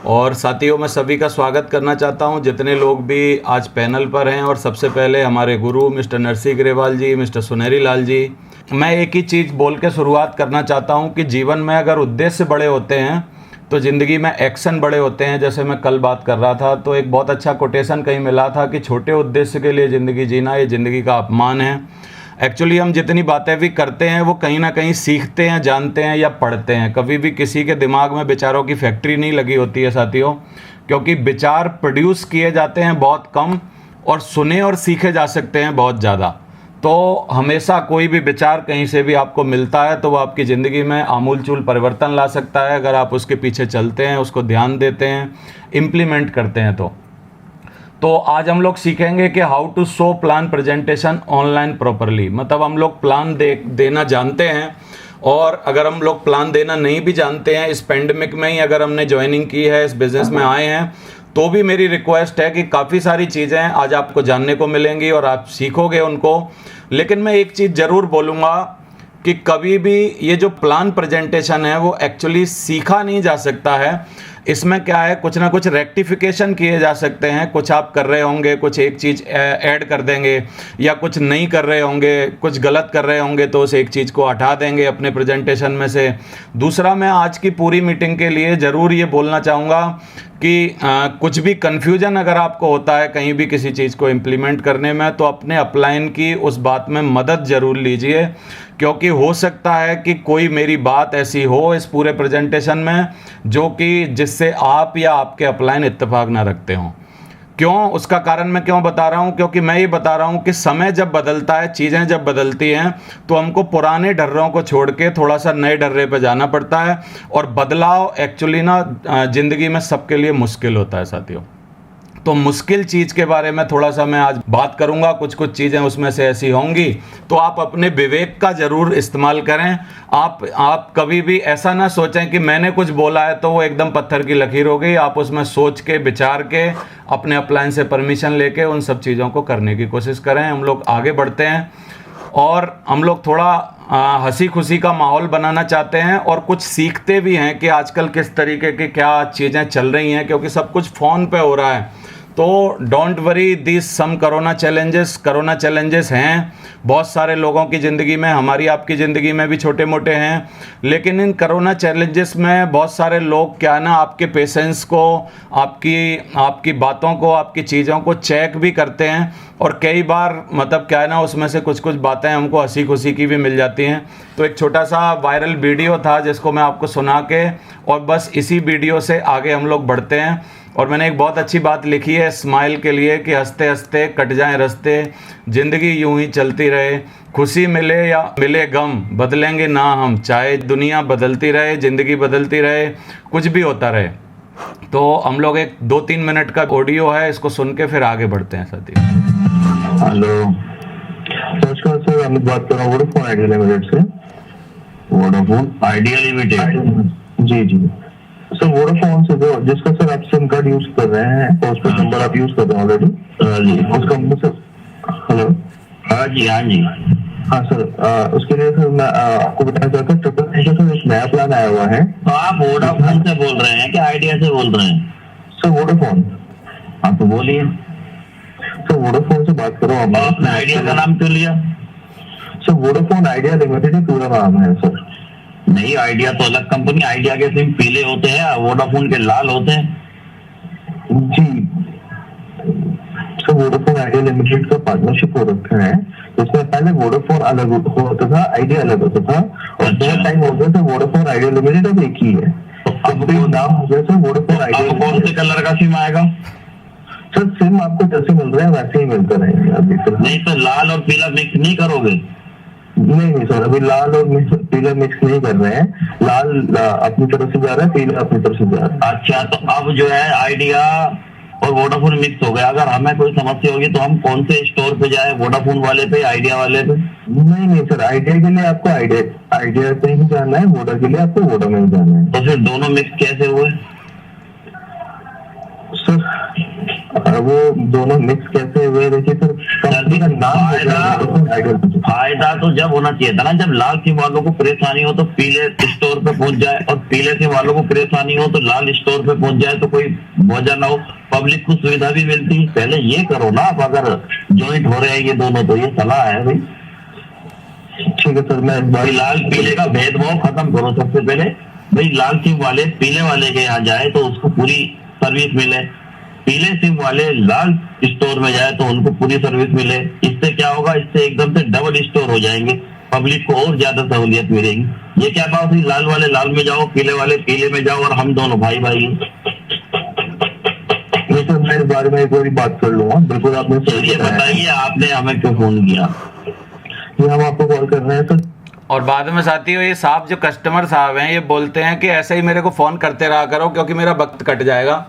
और साथियों, मैं सभी का स्वागत करना चाहता हूं, जितने लोग भी आज पैनल पर हैं। और सबसे पहले हमारे गुरु मिस्टर नरसिंह ग्रेवाल जी, मिस्टर सुनहरी लाल जी। मैं एक ही चीज़ बोल के शुरुआत करना चाहता हूं कि जीवन में अगर उद्देश्य बड़े होते हैं तो ज़िंदगी में एक्शन बड़े होते हैं। जैसे मैं कल बात कर रहा था तो एक बहुत अच्छा कोटेशन कहीं मिला था कि छोटे उद्देश्य के लिए ज़िंदगी जीना ये ज़िंदगी का अपमान है। एक्चुअली हम जितनी बातें भी करते हैं वो कहीं ना कहीं सीखते हैं, जानते हैं या पढ़ते हैं। कभी भी किसी के दिमाग में विचारों की फैक्ट्री नहीं लगी होती है साथियों, क्योंकि विचार प्रोड्यूस किए जाते हैं बहुत कम और सुने और सीखे जा सकते हैं बहुत ज़्यादा। तो हमेशा कोई भी विचार कहीं से भी आपको मिलता है तो वो आपकी ज़िंदगी में आमूलचूल परिवर्तन ला सकता है, अगर आप उसके पीछे चलते हैं, उसको ध्यान देते हैं, इम्प्लीमेंट करते हैं। तो आज हम लोग सीखेंगे कि how to show plan presentation online properly. मतलब हम लोग प्लान देना जानते हैं, और अगर हम लोग प्लान देना नहीं भी जानते हैं, इस पेंडेमिक में ही अगर हमने ज्वाइनिंग की है, इस बिज़नेस में आए हैं, तो भी मेरी रिक्वेस्ट है कि काफ़ी सारी चीज़ें आज आपको जानने को मिलेंगी और आप सीखोगे उनको। लेकिन मैं एक चीज़ ज़रूर बोलूँगा कि कभी भी ये जो प्लान प्रेजेंटेशन है वो एक्चुअली सीखा नहीं जा सकता है। इसमें क्या है, कुछ ना कुछ रेक्टिफिकेशन किए जा सकते हैं। कुछ आप कर रहे होंगे, कुछ एक चीज़ ऐड कर देंगे, या कुछ नहीं कर रहे होंगे, कुछ गलत कर रहे होंगे तो उस एक चीज़ को हटा देंगे अपने प्रेजेंटेशन में से। दूसरा, मैं आज की पूरी मीटिंग के लिए ज़रूर ये बोलना चाहूँगा कि कुछ भी कन्फ्यूजन अगर आपको होता है कहीं भी किसी चीज़ को इम्प्लीमेंट करने में, तो अपने अपलाइन की उस बात में मदद ज़रूर लीजिए, क्योंकि हो सकता है कि कोई मेरी बात ऐसी हो इस पूरे प्रेजेंटेशन में जो कि जिससे आप या आपके अपलाइन इत्तेफाक ना रखते हों। क्यों, उसका कारण मैं क्यों बता रहा हूं? क्योंकि मैं ये बता रहा हूं कि समय जब बदलता है, चीज़ें जब बदलती हैं, तो हमको पुराने डर्रों को छोड़ के थोड़ा सा नए डर्रे पे जाना पड़ता है। और बदलाव एक्चुअली ना ज़िंदगी में सबके लिए मुश्किल होता है साथियों। तो मुश्किल चीज़ के बारे में थोड़ा सा मैं आज बात करूंगा। कुछ कुछ चीज़ें उसमें से ऐसी होंगी, तो आप अपने विवेक का ज़रूर इस्तेमाल करें। आप कभी भी ऐसा ना सोचें कि मैंने कुछ बोला है तो वो एकदम पत्थर की लकीर हो गई। आप उसमें सोच के, विचार के, अपने अपलाइन से परमिशन लेके उन सब चीज़ों को करने की कोशिश करें। हम लोग आगे बढ़ते हैं और हम लोग थोड़ा हंसी खुशी का माहौल बनाना चाहते हैं, और कुछ सीखते भी हैं कि आजकल किस तरीके की क्या चीज़ें चल रही हैं, क्योंकि सब कुछ फ़ोन पे हो रहा है। तो don't worry, this some corona challenges हैं बहुत सारे लोगों की ज़िंदगी में, हमारी आपकी ज़िंदगी में भी छोटे मोटे हैं। लेकिन इन कोरोना चैलेंजेस में बहुत सारे लोग क्या ना, आपके पेशेंस को, आपकी बातों को, आपकी चीज़ों को चेक भी करते हैं। और कई बार मतलब क्या है ना, उसमें से कुछ कुछ बातें हमको हंसी खुशी की भी मिल जाती हैं। तो एक छोटा सा वायरल वीडियो था जिसको मैं आपको सुना के, और बस इसी वीडियो से आगे हम लोग बढ़ते हैं। और मैंने एक बहुत अच्छी बात लिखी है स्माइल के लिए कि हंसते हंसते कट जाएं रस्ते, ज़िंदगी यूं ही चलती रहे, खुशी मिले या मिले गम, बदलेंगे ना हम, चाहे दुनिया बदलती रहे, ज़िंदगी बदलती रहे, कुछ भी होता रहे। तो हम लोग एक 2-3 मिनट का ऑडियो है, इसको सुन के फिर आगे बढ़ते हैं साथी। हेलो, नमस्कार सर, अमित बात कर रहा हूँ वोडाफोन आइडिया लिमिटेड से। Vodafone Idea Limited? जी जी सर, वोडाफोन से जो जिसका सर आप सिम कार्ड यूज कर रहे हैं, पोस्टपेड नंबर आप यूज कर रहे हैं ऑलरेडी उस कंपनी से। हेलो, हाँ जी हाँ सर, उसके लिए सर मैं आपको बताना चाहता हूँ, सर एक नया प्लान आया हुआ है। तो आप वोडाफोन से बोल रहे हैं कि आइडिया से बोल रहे हैं? Sir Vodafone. हाँ तो बोलिए। सर वोडाफोन से बात करो। आपने आइडिया का नाम क्यों लिया? सर वोडाफोन आइडिया लिमिटेड ही पूरा नाम है सर। नहीं, आइडिया तो अलग कंपनी। आइडिया के सिम पीले होते हैं, वोडाफोन के लाल होते हैं। जी सर, वोडाफोन आइडिया लिमिटेड का पार्टनरशिप हो रखा है, जिसमें पहले वोडाफोन अलग होता था, आइडिया अलग होता था, और बहुत टाइम हो गया था वोडाफोन आइडिया लिमिटेड अब एक ही है। अब नाम हो गया सर वोडाफोन आइडिया। कौन से कलर का सिम आएगा? सर सिम आपको जैसे मिल रहे हैं वैसे ही मिलते रहेंगे अभी तो। नहीं तो लाल और पीला मिक्स नहीं करोगे? नहीं सर, अभी लाल और पीला मिक्स नहीं कर रहे हैं। लाल अपनी तरफ से जा रहा है, पीला अपनी तरफ से जा रहा है। अच्छा, तो अब जो है आइडिया और वोडाफोन मिक्स हो गया। अगर हमें कोई समस्या होगी तो हम कौन से स्टोर पे जाए, वोडाफोन वाले पे, आइडिया वाले पे? नहीं सर, आइडिया के लिए आपको आइडिया पे ही जाना है, वोडा के लिए आपको वोडा में ही जाना है। तो फिर दोनों मिक्स कैसे हुए? सर वो दोनों मिक्स कैसे हुए? देखिए सर, कंपनी का नाम फायदा तो जब होना चाहिए था ना, जब लाल सिम वालों को परेशानी हो तो पीले स्टोर पे पहुंच जाए, और पीले सिम वालों को परेशानी हो तो लाल स्टोर पे पहुंच जाए, तो कोई मौजा ना हो, पब्लिक को सुविधा भी मिलती। पहले ये करो ना, आप अगर ज्वाइंट हो रहे हैं ये दोनों, तो ये सलाह है भाई। ठीक है सर, मैं लाल पीले का भेदभाव खत्म करो सबसे पहले। भाई लाल सिम वाले पीले वाले के यहाँ जाए तो उसको पूरी सर्विस मिले, पीले सिम वाले लाल स्टोर में जाए तो उनको पूरी सर्विस मिले। इससे क्या होगा, इससे एकदम से डबल स्टोर हो जाएंगे, पब्लिक को और ज्यादा सहूलियत मिलेगी। ये क्या बात हुई, लाल वाले लाल में जाओ, पीले वाले पीले में जाओ, और हम दोनों भाई भाई। सर मैं इस बारे में एक बार बात कर लूंगा। बिल्कुल आपने सही ये बताइए आपने हमें क्यों फोन किया? ये हम आपको कॉल कर रहे हैं सर। और बाद में साथियों ये साहब जो कस्टमर साहब हैं ये बोलते हैं कि ऐसे ही मेरे को फ़ोन करते रहा करो क्योंकि मेरा वक्त कट जाएगा।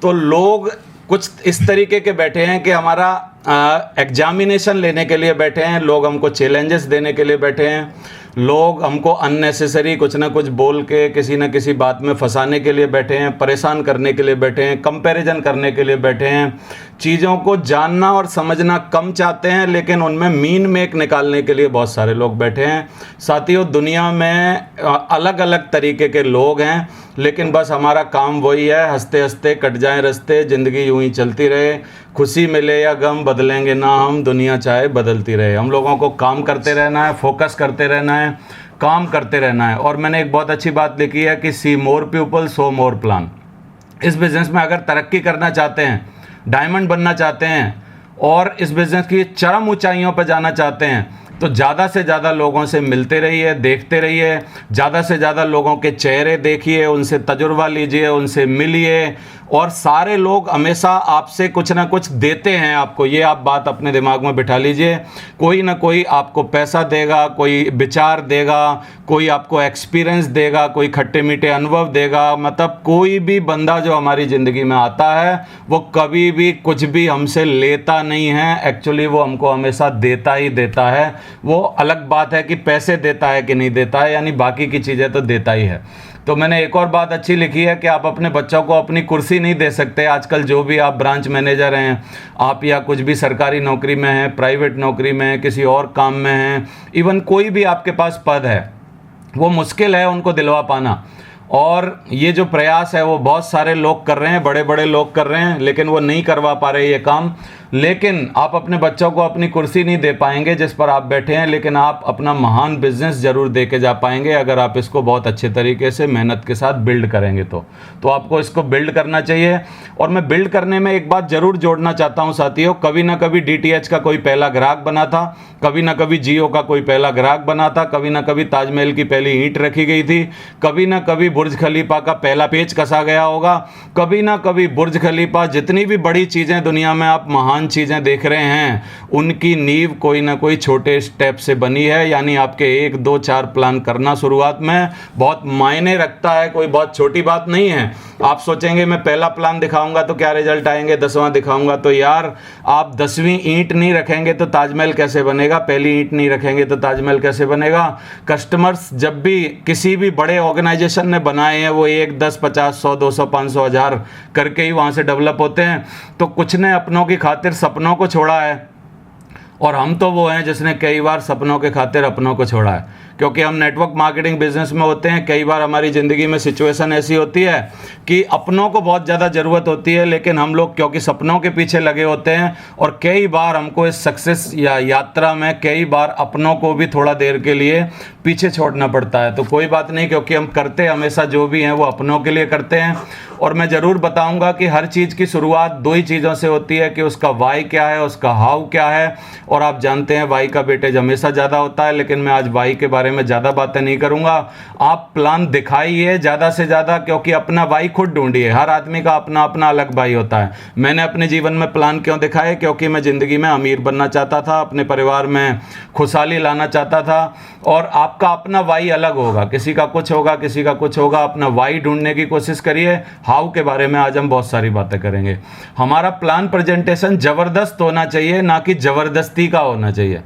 तो लोग कुछ इस तरीके के बैठे हैं कि हमारा एग्जामिनेशन लेने के लिए बैठे हैं, लोग हमको चैलेंजेस देने के लिए बैठे हैं, लोग हमको अननेसेसरी कुछ ना कुछ बोल के किसी न किसी बात में फंसाने के लिए बैठे हैं, परेशान करने के लिए बैठे हैं, कंपैरिजन करने के लिए बैठे हैं, चीज़ों को जानना और समझना कम चाहते हैं, लेकिन उनमें मीन मेक निकालने के लिए बहुत सारे लोग बैठे हैं। साथियों दुनिया में अलग अलग तरीके के लोग हैं, लेकिन बस हमारा काम वही है, हंसते हंसते कट जाएं रास्ते, ज़िंदगी यूं ही चलती रहे, खुशी मिले या गम बदलेंगे ना हम, दुनिया चाहे बदलती रहे। हम लोगों को काम करते रहना है, फोकस करते रहना है, काम करते रहना है। और मैंने एक बहुत अच्छी बात लिखी है कि सी मोर पीपल सो मोर प्लान। इस बिज़नेस में अगर तरक्की करना चाहते हैं, डायमंड बनना चाहते हैं और इस बिज़नेस की चरम ऊंचाइयों पर जाना चाहते हैं, तो ज़्यादा से ज़्यादा लोगों से मिलते रहिए, देखते रहिए, ज़्यादा से ज़्यादा लोगों के चेहरे देखिए, उनसे तजुर्बा लीजिए, उनसे मिलिए। और सारे लोग हमेशा आपसे कुछ ना कुछ देते हैं आपको, ये आप बात अपने दिमाग में बिठा लीजिए। कोई ना कोई आपको पैसा देगा, कोई विचार देगा, कोई आपको एक्सपीरियंस देगा, कोई खट्टे मीठे अनुभव देगा। मतलब कोई भी बंदा जो हमारी ज़िंदगी में आता है वो कभी भी कुछ भी हमसे लेता नहीं है, एक्चुअली वो हमको हमेशा देता ही देता है। वो अलग बात है कि पैसे देता है कि नहीं देता है, यानी बाकी की चीज़ें तो देता ही है। तो मैंने एक और बात अच्छी लिखी है कि आप अपने बच्चों को अपनी कुर्सी नहीं दे सकते। आजकल जो भी आप ब्रांच मैनेजर हैं आप, या कुछ भी सरकारी नौकरी में हैं, प्राइवेट नौकरी में हैं, किसी और काम में हैं, इवन कोई भी आपके पास पद है, वो मुश्किल है उनको दिलवा पाना। और ये जो प्रयास है वो बहुत सारे लोग कर रहे हैं, बड़े बड़े लोग कर रहे हैं, लेकिन वो नहीं करवा पा रहे ये काम। लेकिन आप अपने बच्चों को अपनी कुर्सी नहीं दे पाएंगे जिस पर आप बैठे हैं, लेकिन आप अपना महान बिजनेस जरूर दे के जा पाएंगे अगर आप इसको बहुत अच्छे तरीके से मेहनत के साथ बिल्ड करेंगे। तो आपको इसको बिल्ड करना चाहिए। और मैं बिल्ड करने में एक बात जरूर जोड़ना चाहता हूं साथियों, कभी ना कभी DTH का कोई पहला ग्राहक बना था, कभी ना कभी जियो का कोई पहला ग्राहक बना था, कभी ना कभी ताजमहल की पहली ईंट रखी गई थी, कभी ना कभी बुर्ज खलीफा का पहला पेच कसा गया होगा, कभी ना कभी बुर्ज खलीफा, जितनी भी बड़ी चीज़ें दुनिया में आप महान चीज़ें देख रहे हैं उनकी नींव कोई ना कोई छोटे स्टेप से बनी है। यानी आपके 1 2 4 प्लान करना शुरुआत में बहुत मायने रखता है, कोई बहुत छोटी बात नहीं है। आप सोचेंगे मैं पहला प्लान दिखाऊंगा तो क्या रिजल्ट आएंगे, 10वां दिखाऊंगा तो यार आप 10वीं ईंट नहीं रखेंगे तो ताजमहल कैसे बनेगा, पहली ईंट नहीं रखेंगे तो ताजमहल कैसे बनेगा। कस्टमर्स जब भी किसी भी बड़े ऑर्गेनाइजेशन ने बनाए हैं वो 1 10 50 100 200 500 1000 करके ही वहाँ से डेवलप होते हैं। तो कुछ ने अपनों की खातिर सपनों को छोड़ा है, और हम तो वो हैं जिसने कई बार सपनों के खातिर अपनों को छोड़ा है। क्योंकि हम नेटवर्क मार्केटिंग बिजनेस में होते हैं, कई बार हमारी ज़िंदगी में सिचुएशन ऐसी होती है कि अपनों को बहुत ज़्यादा ज़रूरत होती है, लेकिन हम लोग क्योंकि सपनों के पीछे लगे होते हैं, और कई बार हमको इस सक्सेस या यात्रा में कई बार अपनों को भी थोड़ा देर के लिए पीछे छोड़ना पड़ता है। तो कोई बात नहीं, क्योंकि हम करते हमेशा जो भी हैं वो अपनों के लिए करते हैं। और मैं ज़रूर बताऊंगा कि हर चीज़ की शुरुआत 2 ही चीज़ों से होती है कि उसका वाई क्या है, उसका हाउ क्या है। और आप जानते हैं वाई का वेटेज हमेशा ज़्यादा होता है, लेकिन मैं आज वाई के बारे में ज़्यादा बातें नहीं करूंगा। आप प्लान दिखाइए ज़्यादा से ज़्यादा, क्योंकि अपना वाई खुद ढूंढिए। हर आदमी का अपना अपना अलग वाई होता है। मैंने अपने जीवन में प्लान क्यों दिखाए, क्योंकि मैं ज़िंदगी में अमीर बनना चाहता था, अपने परिवार में खुशहाली लाना चाहता था। और आपका अपना वाई अलग होगा, किसी का कुछ होगा, किसी का कुछ होगा। अपना वाई ढूंढने की कोशिश करिए। हाउ के बारे में आज हम बहुत सारी बातें करेंगे। हमारा प्लान प्रेजेंटेशन ज़बरदस्त होना चाहिए, ना कि ज़बरदस्ती का होना चाहिए।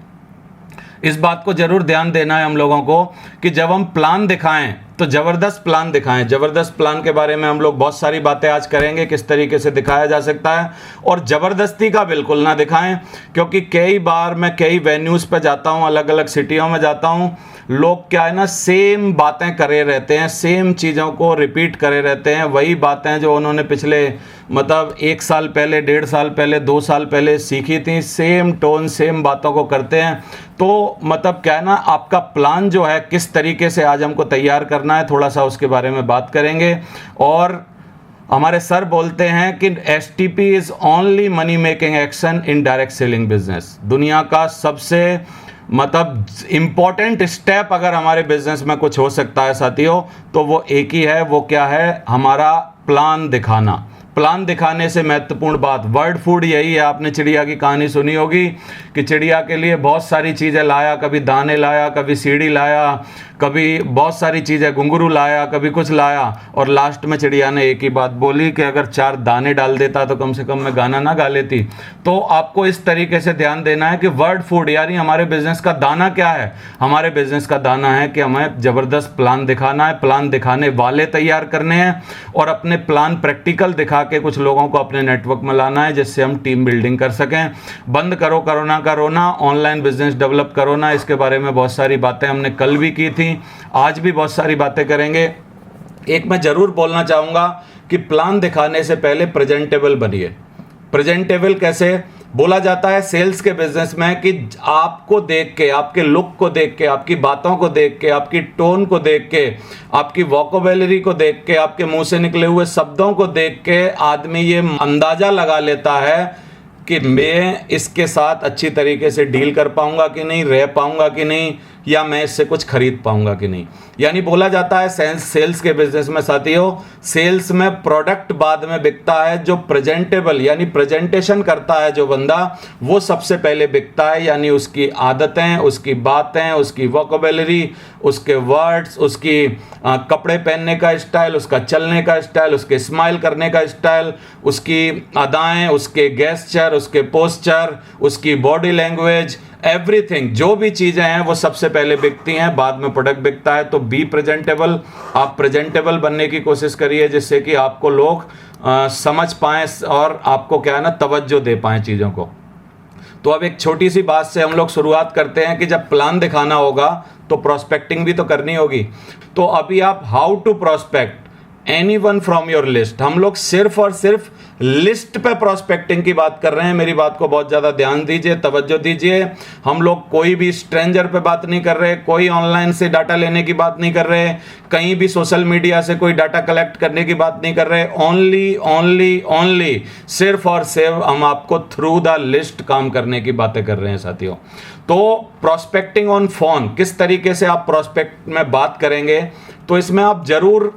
इस बात को जरूर ध्यान देना है हम लोगों को कि जब हम प्लान दिखाएं तो ज़बरदस्त प्लान दिखाएं। ज़बरदस्त प्लान के बारे में हम लोग बहुत सारी बातें आज करेंगे, किस तरीके से दिखाया जा सकता है। और ज़बरदस्ती का बिल्कुल ना दिखाएं, क्योंकि कई बार मैं कई वेन्यूज़ पे जाता हूं, अलग अलग सिटियों में जाता हूं, लोग क्या है ना सेम बातें करे रहते हैं, सेम चीज़ों को रिपीट करे रहते हैं, वही बातें जो उन्होंने पिछले मतलब 1 साल पहले, 1.5 साल पहले, 2 साल पहले सीखी थी, सेम टोन सेम बातों को करते हैं। तो मतलब क्या है ना, आपका प्लान जो है किस तरीके से आज हमको तैयार करना है, थोड़ा सा उसके बारे में बात करेंगे। और हमारे सर बोलते हैं कि STP is only money making action in direct selling business. दुनिया का सबसे मतलब इम्पॉर्टेंट स्टेप अगर हमारे बिजनेस में कुछ हो सकता है साथियों, तो वो एक ही है। वो क्या है? हमारा प्लान दिखाना। प्लान दिखाने से महत्वपूर्ण बात, वर्ड फूड यही है। आपने चिड़िया की कहानी सुनी होगी कि चिड़िया के लिए बहुत सारी चीज़ें लाया, कभी दाने लाया, कभी सीढ़ी लाया, कभी बहुत सारी चीज़ें, घुंघरू लाया, कभी कुछ लाया, और लास्ट में चिड़िया ने एक ही बात बोली कि अगर 4 दाने डाल देता तो कम से कम मैं गाना ना गा लेती। तो आपको इस तरीके से ध्यान देना है कि वर्ड फूड यानी हमारे बिजनेस का दाना क्या है? हमारे बिजनेस का दाना है कि हमें ज़बरदस्त प्लान दिखाना है, प्लान दिखाने वाले तैयार करने हैं, और अपने प्लान प्रैक्टिकल दिखा के कुछ लोगों को अपने नेटवर्क में लाना है, जिससे हम टीम बिल्डिंग कर सकें। बंद करो कोरोना का रोना, ऑनलाइन बिजनेस डेवलप करो ना। इसके बारे में बहुत सारी बातें हमने कल भी की थी, आज भी बहुत सारी बातें करेंगे। एक मैं जरूर बोलना चाहूँगा कि प्लान दिखाने से पहले प्रेजेंटेबल बनिए। प्रेजेंटेबल कैसे? बोला जाता है सेल्स के बिजनेस में कि आपको देख के, आपके लुक को देख के, आपकी बातों को देख के, आपकी टोन को देख के, आपकी वोकैबुलरी को देख के, आपके मुंह से निकले हुए शब्दों को देख के आदमी ये अंदाजा लगा लेता है कि मैं इसके साथ अच्छी तरीके से डील कर पाऊंगा कि नहीं, रह पाऊंगा कि नहीं, या मैं इससे कुछ खरीद पाऊंगा कि नहीं। यानी बोला जाता है सेल्स के बिजनेस में साथियों, सेल्स में प्रोडक्ट बाद में बिकता है, जो प्रेजेंटेबल यानी प्रेजेंटेशन करता है जो बंदा, वो सबसे पहले बिकता है। यानी उसकी आदतें, उसकी बातें, उसकी वोकैबुलरी, उसके वर्ड्स, उसकी कपड़े पहनने का स्टाइल, उसका चलने का स्टाइल, उसके स्माइल करने का स्टाइल, उसकी अदाएं, उसके गेस्चर, उसके पोस्चर, उसकी बॉडी लैंग्वेज, एवरीथिंग, जो भी चीज़ें हैं वो सबसे पहले बिकती हैं, बाद में प्रोडक्ट बिकता है। तो बी प्रेजेंटेबल, आप प्रेजेंटेबल बनने की कोशिश करिए, जिससे कि आपको लोग समझ पाएँ और आपको क्या है ना तवज्जो दे पाएँ चीज़ों को। तो अब एक छोटी सी बात से हम लोग शुरुआत करते हैं कि जब प्लान दिखाना होगा तो प्रोस्पेक्टिंग भी तो करनी होगी। तो अभी आप how to prospect anyone from your list, हम लोग सिर्फ और सिर्फ लिस्ट पे प्रोस्पेक्टिंग की बात कर रहे हैं। मेरी बात को बहुत ज़्यादा ध्यान दीजिए, तवज्जो दीजिए। हम लोग कोई भी स्ट्रेंजर पे बात नहीं कर रहे, कोई ऑनलाइन से डाटा लेने की बात नहीं कर रहे, कहीं भी सोशल मीडिया से कोई डाटा कलेक्ट करने की बात नहीं कर रहे। ओनली सिर्फ और सिर्फ हम आपको थ्रू द लिस्ट काम करने की बातें कर रहे हैं साथियों। तो प्रोस्पेक्टिंग ऑन फोन, किस तरीके से आप प्रोस्पेक्ट में बात करेंगे, तो इसमें आप जरूर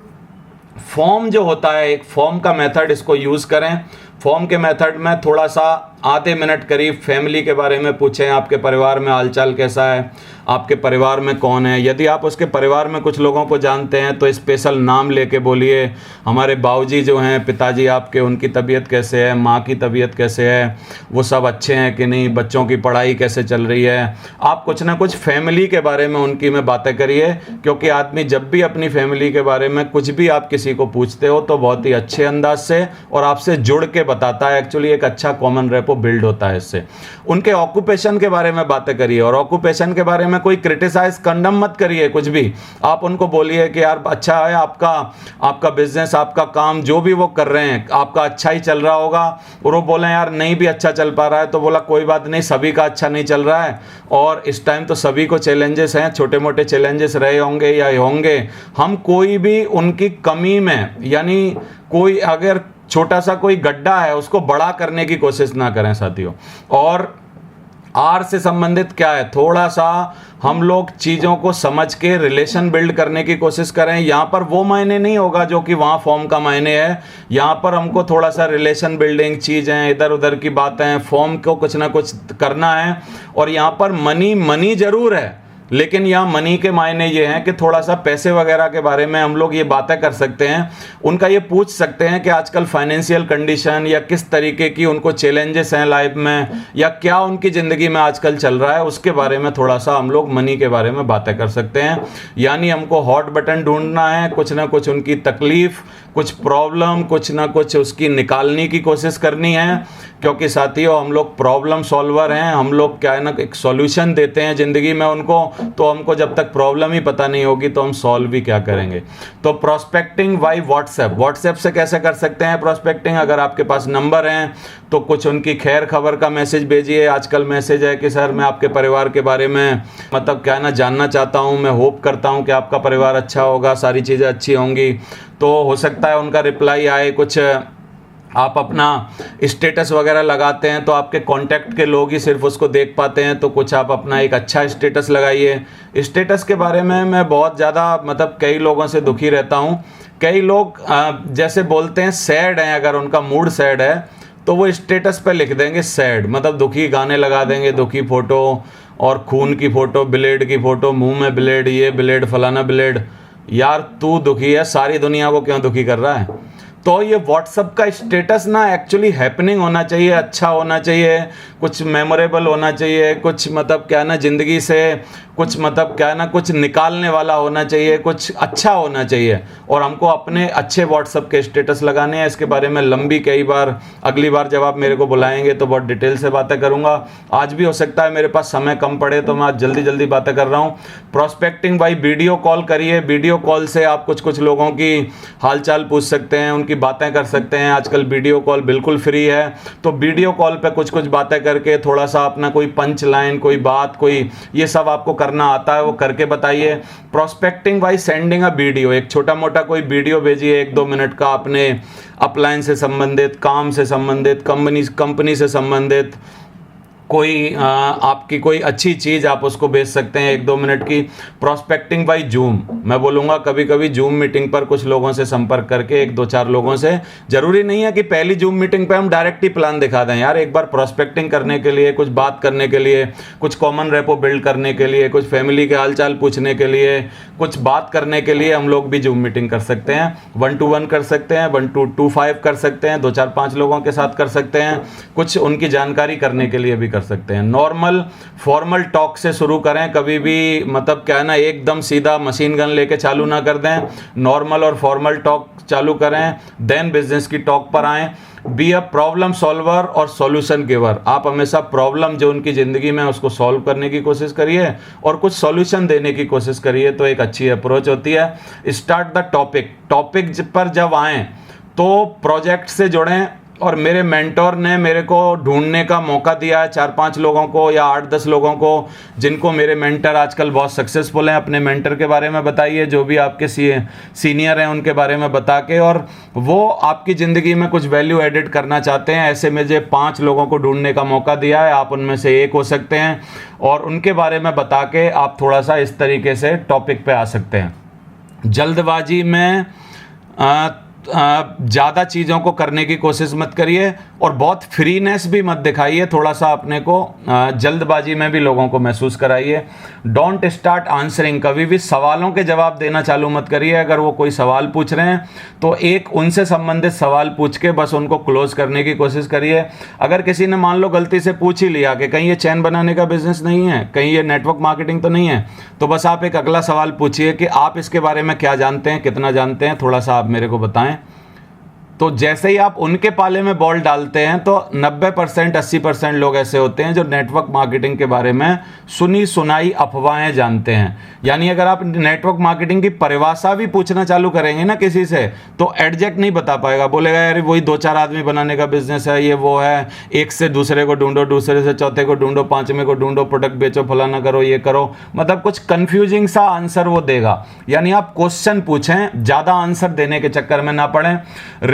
फॉर्म जो होता है, एक फॉर्म का मेथड, इसको यूज़ करें। फॉर्म के मेथड में थोड़ा सा आधे मिनट करीब फैमिली के बारे में पूछें, आपके परिवार में हालचाल कैसा है, आपके परिवार में कौन है। यदि आप उसके परिवार में कुछ लोगों को जानते हैं तो स्पेशल नाम लेके बोलिए, हमारे बाबूजी जो हैं, पिताजी आपके, उनकी तबीयत कैसे है, माँ की तबीयत कैसे है, वो सब अच्छे हैं कि नहीं, बच्चों की पढ़ाई कैसे चल रही है। आप कुछ ना कुछ फैमिली के बारे में उनकी में बातें करिए, क्योंकि आदमी जब भी अपनी फैमिली के बारे में कुछ भी आप किसी को पूछते हो तो बहुत ही अच्छे अंदाज से और आपसे जुड़ के बताता है। एक्चुअली एक अच्छा कॉमन रेपो बिल्ड होता है इससे। उनके ऑक्यूपेशन के बारे में बातें करिए, और ऑक्यूपेशन के बारे में कोई क्रिटिसाइज कंडम मत करिए कुछ भी। आप उनको बोलिए कि यार अच्छा है आपका बिजनेस, आपका काम जो भी वो कर रहे हैं, आपका अच्छा ही चल रहा होगा। और वो बोले यार नहीं भी अच्छा चल पा रहा है, तो बोला कोई बात नहीं, सभी का अच्छा नहीं चल रहा है, और इस टाइम तो सभी को चैलेंजेस हैं, छोटे मोटे चैलेंजेस रहे होंगे या होंगे। हम कोई भी उनकी कमी में, यानी कोई अगर छोटा सा कोई गड्ढा है उसको बड़ा करने की कोशिश ना करें साथियों। और आर से संबंधित क्या है, थोड़ा सा हम लोग चीज़ों को समझ के रिलेशन बिल्ड करने की कोशिश करें। यहाँ पर वो मायने नहीं होगा जो कि वहाँ फॉर्म का मायने है। यहाँ पर हमको थोड़ा सा रिलेशन बिल्डिंग, चीज़ें इधर उधर की बातें, फॉर्म को कुछ ना कुछ करना है। और यहाँ पर मनी ज़रूर है, लेकिन यहाँ मनी के मायने ये हैं कि थोड़ा सा पैसे वगैरह के बारे में हम लोग ये बातें कर सकते हैं, उनका ये पूछ सकते हैं कि आजकल फाइनेंशियल कंडीशन या किस तरीके की उनको चैलेंजेस हैं लाइफ में, या क्या उनकी ज़िंदगी में आजकल चल रहा है, उसके बारे में थोड़ा सा हम लोग मनी के बारे में बातें कर सकते हैं। यानी हमको हॉट बटन ढूंढना है, कुछ ना कुछ उनकी तकलीफ, कुछ प्रॉब्लम, कुछ ना कुछ उसकी निकालने की कोशिश करनी है, क्योंकि साथियों हम लोग प्रॉब्लम सॉल्वर हैं। हम लोग क्या है ना, एक सॉल्यूशन देते हैं ज़िंदगी में उनको, तो हमको जब तक प्रॉब्लम ही पता नहीं होगी तो हम सॉल्व भी क्या करेंगे। तो प्रोस्पेक्टिंग बाय व्हाट्सएप से कैसे कर सकते हैं प्रोस्पेक्टिंग? अगर आपके पास नंबर हैं तो कुछ उनकी खैर खबर का मैसेज भेजिए। आजकल मैसेज है कि सर मैं आपके परिवार के बारे में मतलब क्या है ना जानना चाहता हूँ, मैं होप करता हूँ कि आपका परिवार अच्छा होगा, सारी चीज़ें अच्छी होंगी। तो हो सकता है उनका रिप्लाई आए। कुछ आप अपना स्टेटस वगैरह लगाते हैं तो आपके कांटेक्ट के लोग ही सिर्फ उसको देख पाते हैं, तो कुछ आप अपना एक अच्छा स्टेटस लगाइए। स्टेटस के बारे में मैं बहुत ज़्यादा मतलब कई लोगों से दुखी रहता हूँ। कई लोग जैसे बोलते हैं सैड हैं, अगर उनका मूड सैड है तो वो स्टेटस पे लिख देंगे सैड, मतलब दुखी गाने लगा देंगे, दुखी फ़ोटो और खून की फ़ोटो, ब्लेड की फ़ोटो, मुंह में ब्लेड, ये ब्लेड, फलाना ब्लेड। यार तू दुखी है, सारी दुनिया को क्यों दुखी कर रहा है? तो ये व्हाट्सअप का स्टेटस ना एक्चुअली हैपनिंग होना चाहिए, अच्छा होना चाहिए, कुछ मेमोरेबल होना चाहिए, कुछ मतलब क्या ना ज़िंदगी से कुछ मतलब क्या ना कुछ निकालने वाला होना चाहिए, कुछ अच्छा होना चाहिए। और हमको अपने अच्छे व्हाट्सअप के स्टेटस लगाने हैं। इसके बारे में लंबी कई बार अगली बार जब आप मेरे को बुलाएंगे तो बहुत डिटेल से बातें करूंगा। आज भी हो सकता है मेरे पास समय कम पड़े तो मैं आज जल्दी जल्दी बातें कर रहा हूँ। प्रोस्पेक्टिंग भाई वीडियो कॉल करिए। वीडियो कॉल से आप कुछ लोगों की हालचाल पूछ सकते हैं, उनकी बातें कर सकते हैं। आजकल वीडियो कॉल बिल्कुल फ्री है, तो वीडियो कॉल पे कुछ बातें करके थोड़ा सा अपना कोई पंच लाइन, कोई बात, कोई ये सब आपको करना आता है वो करके बताइए। Prospecting by sending a video, एक छोटा मोटा कोई वीडियो भेजिए 1-2 मिनट का, अपने अपलाइन से संबंधित, काम से संबंधित, कंपनी से संबंधित कोई आपकी कोई अच्छी चीज़ आप उसको भेज सकते हैं 1-2 मिनट की। प्रोस्पेक्टिंग बाय जूम, मैं बोलूँगा कभी कभी जूम मीटिंग पर कुछ लोगों से संपर्क करके 1-2-4 लोगों से, ज़रूरी नहीं है कि पहली जूम मीटिंग पे हम डायरेक्ट ही प्लान दिखा दें यार। एक बार प्रोस्पेक्टिंग करने के लिए, कुछ बात करने के लिए, कुछ कॉमन रेपो बिल्ड करने के लिए, कुछ फैमिली के हालचाल पूछने के लिए, कुछ बात करने के लिए हम लोग भी जूम मीटिंग कर सकते हैं। 1-to-1 कर सकते हैं, 1-to-5 कर सकते हैं, 2-4-5 लोगों के साथ कर सकते हैं, कुछ उनकी जानकारी करने के लिए भी कर सकते हैं। नॉर्मल फॉर्मल टॉक से शुरू करें, कभी भी मतलब क्या है ना एकदम सीधा मशीन गन लेके चालू ना कर दें। नॉर्मल और फॉर्मल टॉक चालू करें, देन बिजनेस की टॉक पर आएँ। बी अ प्रॉब्लम सॉल्वर और सॉल्यूशन गिवर, आप हमेशा प्रॉब्लम जो उनकी ज़िंदगी में उसको सॉल्व करने की कोशिश करिए और कुछ सॉल्यूशन देने की कोशिश करिए, तो एक अच्छी अप्रोच होती है। स्टार्ट द टॉपिक पर जब आएँ तो प्रोजेक्ट से जुड़ें। और मेरे मेंटोर ने मेरे को ढूंढने का मौका दिया है 4-5 लोगों को या 8-10 लोगों को, जिनको मेरे मेंटर आजकल बहुत सक्सेसफुल हैं। अपने मेंटर के बारे में बताइए, जो भी आपके सीनियर हैं उनके बारे में बता के, और वो आपकी ज़िंदगी में कुछ वैल्यू एडिट करना चाहते हैं। ऐसे मुझे 5 लोगों को ढूंढने का मौका दिया है, आप उनमें से एक हो सकते हैं। और उनके बारे में बता के आप थोड़ा सा इस तरीके से टॉपिक पे आ सकते हैं। जल्दबाजी में ज़्यादा चीज़ों को करने की कोशिश मत करिए और बहुत फ्रीनेस भी मत दिखाइए। थोड़ा सा अपने को जल्दबाजी में भी लोगों को महसूस कराइए। डोंट स्टार्ट आंसरिंग, कभी भी सवालों के जवाब देना चालू मत करिए। अगर वो कोई सवाल पूछ रहे हैं तो एक उनसे संबंधित सवाल पूछ के बस उनको क्लोज करने की कोशिश करिए। अगर किसी ने मान लो गलती से पूछ ही लिया कि कहीं ये चैन बनाने का बिजनेस नहीं है, कहीं ये नेटवर्क मार्केटिंग तो नहीं है, तो बस आप एक अगला सवाल पूछिए कि आप इसके बारे में क्या जानते हैं, कितना जानते हैं, थोड़ा सा आप मेरे को बताएं। तो जैसे ही आप उनके पाले में बॉल डालते हैं तो 90% 80% लोग ऐसे होते हैं जो नेटवर्क मार्केटिंग के बारे में सुनी सुनाई अफवाहें जानते हैं। यानी अगर आप नेटवर्क मार्केटिंग की परिभाषा भी पूछना चालू करेंगे ना किसी से, तो एडजेक्ट नहीं बता पाएगा, बोलेगा यार वही 2-4 आदमी बनाने का बिजनेस है, ये वो है, एक से दूसरे को ढूंढो, दूसरे से चौथे को ढूंढो, 5वें को ढूंढो, प्रोडक्ट बेचो, फलाना करो, ये करो, मतलब कुछ कंफ्यूजिंग सा आंसर वो देगा। यानी आप क्वेश्चन पूछें, ज़्यादा आंसर देने के चक्कर में ना पड़ें।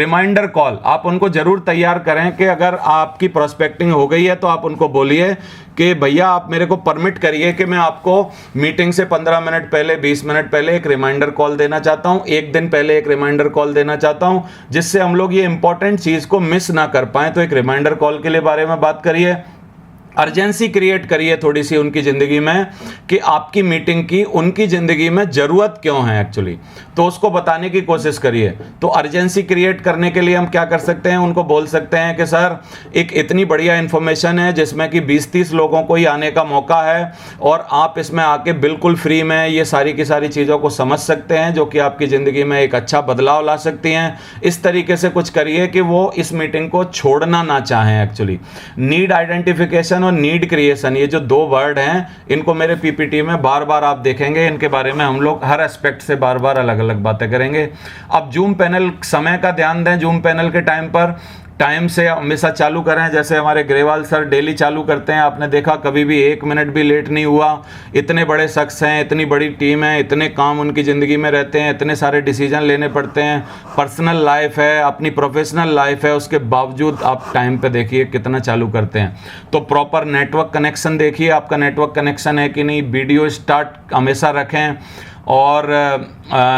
रिमाइंडर कॉल आप उनको जरूर तैयार करें कि अगर आपकी प्रोस्पेक्टिंग हो गई है तो आप उनको बोलिए कि भैया आप मेरे को परमिट करिए कि मैं आपको मीटिंग से 15 मिनट पहले, 20 मिनट पहले एक रिमाइंडर कॉल देना चाहता हूं, एक दिन पहले एक रिमाइंडर कॉल देना चाहता हूं, जिससे हम लोग ये इंपॉर्टेंट चीज को मिस ना कर पाएं। तो एक रिमाइंडर कॉल के लिए बारे में बात करिए। अर्जेंसी क्रिएट करिए थोड़ी सी उनकी ज़िंदगी में कि आपकी मीटिंग की उनकी ज़िंदगी में ज़रूरत क्यों है एक्चुअली, तो उसको बताने की कोशिश करिए। तो अर्जेंसी क्रिएट करने के लिए हम क्या कर सकते हैं, उनको बोल सकते हैं कि सर एक इतनी बढ़िया इन्फॉर्मेशन है जिसमें कि 20-30 लोगों को ही आने का मौका है और आप इसमें आके बिल्कुल फ्री में ये सारी की सारी चीज़ों को समझ सकते हैं जो कि आपकी ज़िंदगी में एक अच्छा बदलाव ला सकती हैं। इस तरीके से कुछ करिए कि वो इस मीटिंग को छोड़ना ना चाहें एक्चुअली। नीड आइडेंटिफिकेशन और नीड क्रिएशन, ये जो 2 वर्ड हैं, इनको मेरे पीपीटी में बार बार आप देखेंगे, इनके बारे में हम लोग हर एस्पेक्ट से बार बार अलग अलग बातें करेंगे। अब जूम पैनल, समय का ध्यान दें। जूम पैनल के टाइम पर टाइम से हमेशा चालू करें, जैसे हमारे ग्रेवाल सर डेली चालू करते हैं। आपने देखा कभी भी 1 मिनट भी लेट नहीं हुआ। इतने बड़े शख्स हैं, इतनी बड़ी टीम है, इतने काम उनकी ज़िंदगी में रहते हैं, इतने सारे डिसीजन लेने पड़ते हैं, पर्सनल लाइफ है, अपनी प्रोफेशनल लाइफ है, उसके बावजूद आप टाइम पे देखिए कितना चालू करते हैं। तो प्रॉपर नेटवर्क कनेक्शन देखिए, आपका नेटवर्क कनेक्शन है कि नहीं। वीडियो स्टार्ट हमेशा रखें और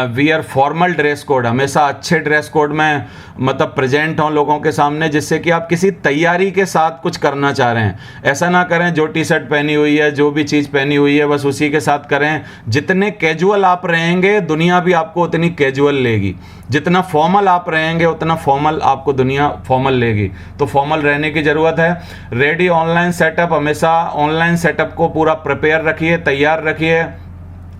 वियर फॉर्मल ड्रेस कोड, हमेशा अच्छे ड्रेस कोड में मतलब प्रेजेंट हों लोगों के सामने, जिससे कि आप किसी तैयारी के साथ कुछ करना चाह रहे हैं। ऐसा ना करें जो टी शर्ट पहनी हुई है, जो भी चीज़ पहनी हुई है बस उसी के साथ करें। जितने कैजुअल आप रहेंगे दुनिया भी आपको उतनी कैजुअल लेगी, जितना फॉर्मल आप रहेंगे उतना फॉर्मल आपको दुनिया फॉर्मल लेगी। तो फॉर्मल रहने की ज़रूरत है। रेडी ऑनलाइन सेटअप, हमेशा ऑनलाइन सेटअप को पूरा प्रिपेयर रखिए, तैयार रखिए।